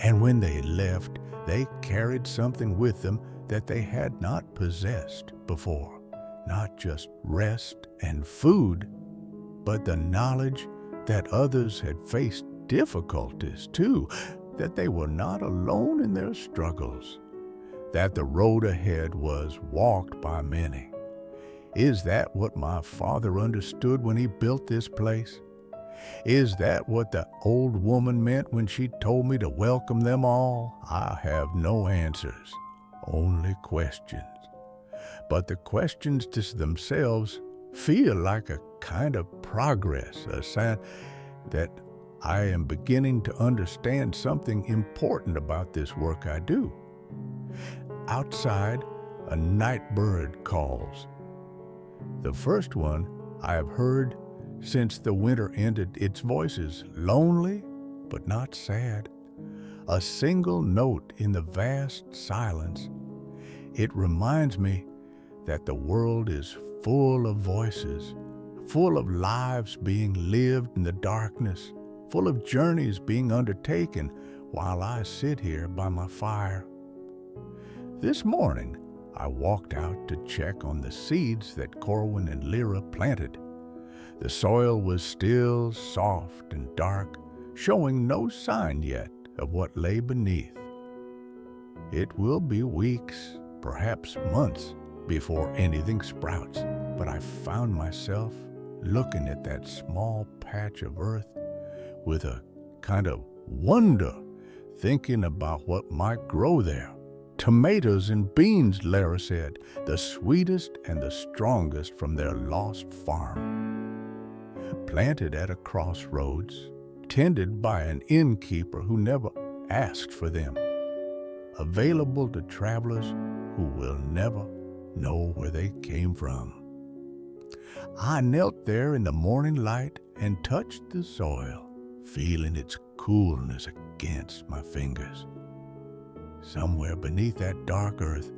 And when they left, they carried something with them that they had not possessed before. Not just rest and food, but the knowledge that others had faced difficulties too, that they were not alone in their struggles, that the road ahead was walked by many. Is that what my father understood when he built this place? Is that what the old woman meant when she told me to welcome them all? I have no answers, only questions. But the questions to themselves feel like a kind of progress, a sign that I am beginning to understand something important about this work I do. Outside, a night bird calls. The first one I have heard since the winter ended. Its voice is lonely, but not sad. A single note in the vast silence. It reminds me that the world is full of voices, full of lives being lived in the darkness, full of journeys being undertaken while I sit here by my fire. This morning, I walked out to check on the seeds that Corwin and Lyra planted. The soil was still soft and dark, showing no sign yet of what lay beneath. It will be weeks, perhaps months, before anything sprouts, but I found myself looking at that small patch of earth with a kind of wonder, thinking about what might grow there. Tomatoes and beans, Lyra said, the sweetest and the strongest from their lost farm. Planted at a crossroads, tended by an innkeeper who never asked for them. Available to travelers who will never know where they came from. I knelt there in the morning light and touched the soil, feeling its coolness against my fingers. Somewhere beneath that dark earth,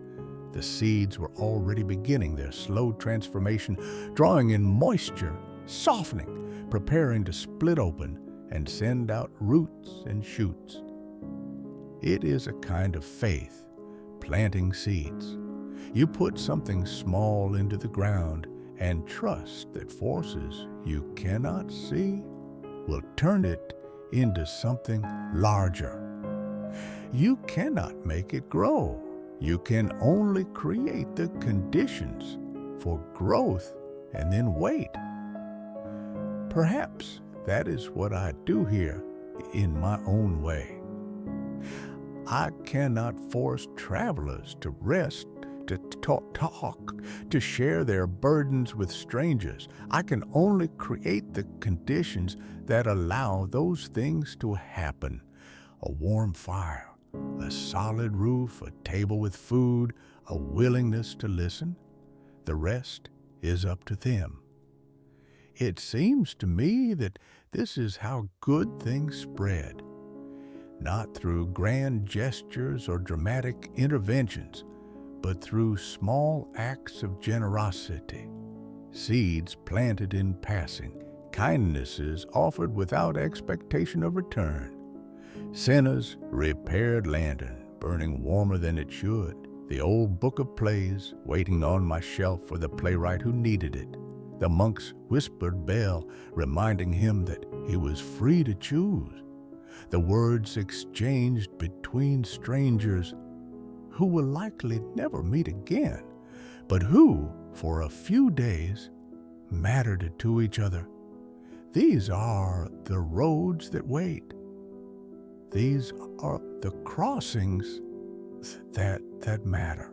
the seeds were already beginning their slow transformation, drawing in moisture, softening, preparing to split open and send out roots and shoots. It is a kind of faith, planting seeds. You put something small into the ground and trust that forces you cannot see will turn it into something larger. You cannot make it grow. You can only create the conditions for growth and then wait. Perhaps that is what I do here in my own way. I cannot force travelers to rest, to talk, to share their burdens with strangers. I can only create the conditions that allow those things to happen. A warm fire, A solid roof, a table with food, a willingness to listen. The rest is up to them. It seems to me that this is how good things spread, not through grand gestures or dramatic interventions, but through small acts of generosity, seeds planted in passing, kindnesses offered without expectation of return. Cinna's repaired lantern, burning warmer than it should. The old book of plays, waiting on my shelf for the playwright who needed it. The monk's whispered bell, reminding him that he was free to choose. The words exchanged between strangers who will likely never meet again, but who, for a few days, mattered to each other. These are the roads that wait. These are the crossings that matter.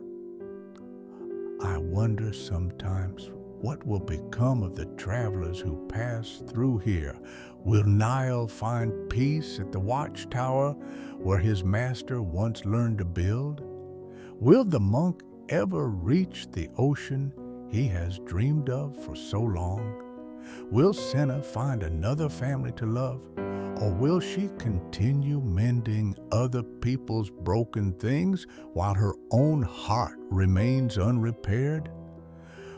I wonder sometimes what will become of the travelers who pass through here. Will Nile find peace at the watchtower where his master once learned to build? Will the monk ever reach the ocean he has dreamed of for so long? Will Cinna find another family to love? Or will she continue mending other people's broken things while her own heart remains unrepaired?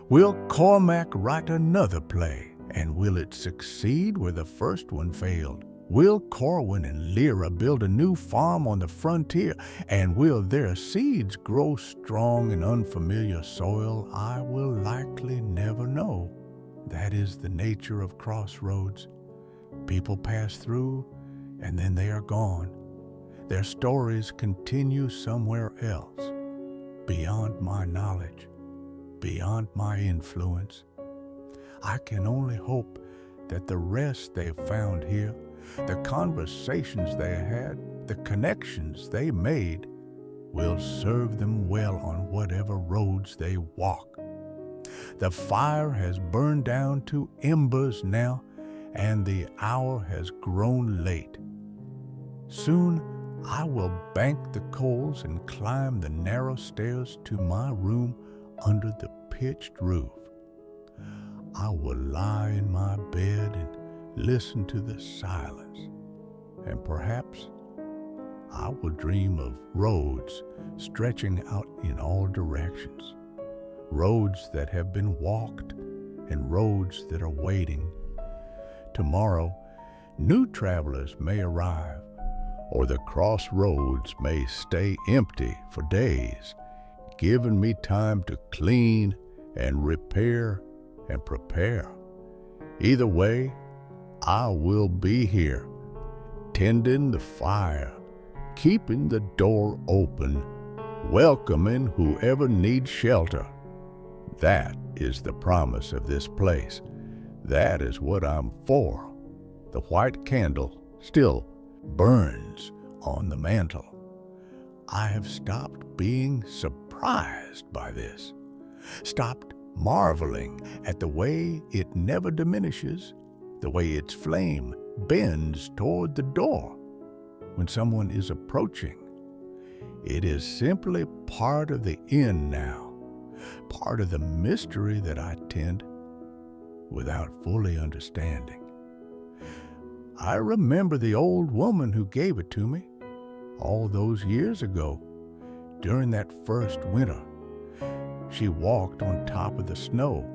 Will Cormac write another play, and will it succeed where the first one failed? Will Corwin and Lyra build a new farm on the frontier, and will their seeds grow strong in unfamiliar soil? I will likely never know. That is the nature of crossroads. People pass through, and then they are gone. Their stories continue somewhere else, beyond my knowledge, beyond my influence. I can only hope that the rest they found here, the conversations they had, the connections they made, will serve them well on whatever roads they walk. The fire has burned down to embers now, and the hour has grown late. Soon I will bank the coals and climb the narrow stairs to my room under the pitched roof. I will lie in my bed and listen to the silence, and perhaps I will dream of roads stretching out in all directions, roads that have been walked and roads that are waiting. Tomorrow, new travelers may arrive, or the crossroads may stay empty for days, giving me time to clean and repair and prepare. Either way, I will be here, tending the fire, keeping the door open, welcoming whoever needs shelter. That is the promise of this place. That is what I'm for. The white candle still burns on the mantel. I have stopped being surprised by this, stopped marveling at the way it never diminishes, the way its flame bends toward the door when someone is approaching. It is simply part of the inn now, part of the mystery that I tend without fully understanding. I remember the old woman who gave it to me all those years ago during that first winter. She walked on top of the snow,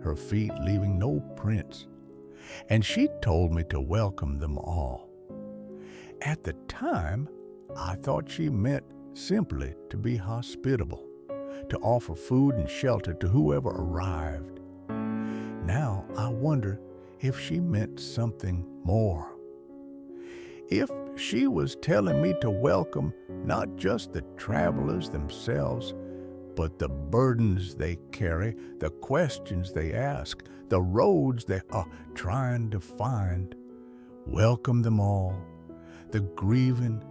her feet leaving no prints, and she told me to welcome them all. At the time, I thought she meant simply to be hospitable, to offer food and shelter to whoever arrived. Now I wonder if she meant something more. If she was telling me to welcome not just the travelers themselves, but the burdens they carry, the questions they ask, the roads they are trying to find. Welcome them all, the grieving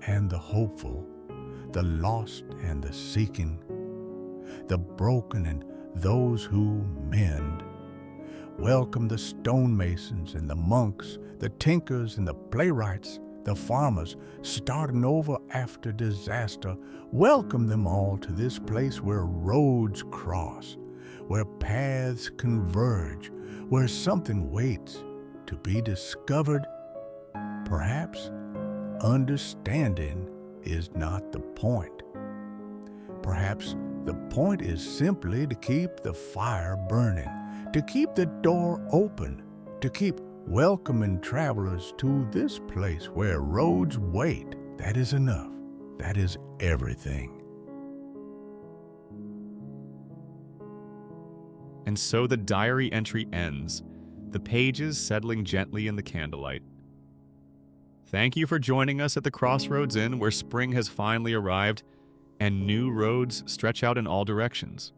and the hopeful, the lost and the seeking, the broken and those who mend. Welcome the stonemasons and the monks, the tinkers and the playwrights, The farmers, starting over after disaster, welcome them all to this place where roads cross, where paths converge, where something waits to be discovered. Perhaps understanding is not the point. Perhaps the point is simply to keep the fire burning, to keep the door open, to keep welcoming travelers to this place where roads wait. That is enough. That is everything. And so the diary entry ends, the pages settling gently in the candlelight. Thank you for joining us at the Crossroads Inn, where spring has finally arrived and new roads stretch out in all directions.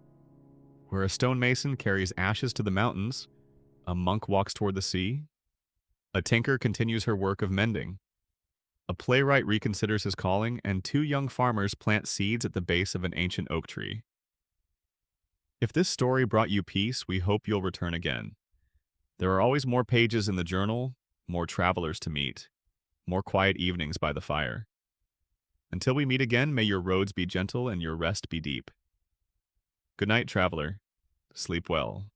Where a stonemason carries ashes to the mountains, a monk walks toward the sea, a tinker continues her work of mending, a playwright reconsiders his calling, and two young farmers plant seeds at the base of an ancient oak tree. If this story brought you peace, we hope you'll return again. There are always more pages in the journal, more travelers to meet, more quiet evenings by the fire. Until we meet again, may your roads be gentle and your rest be deep. Good night, traveler. Sleep well.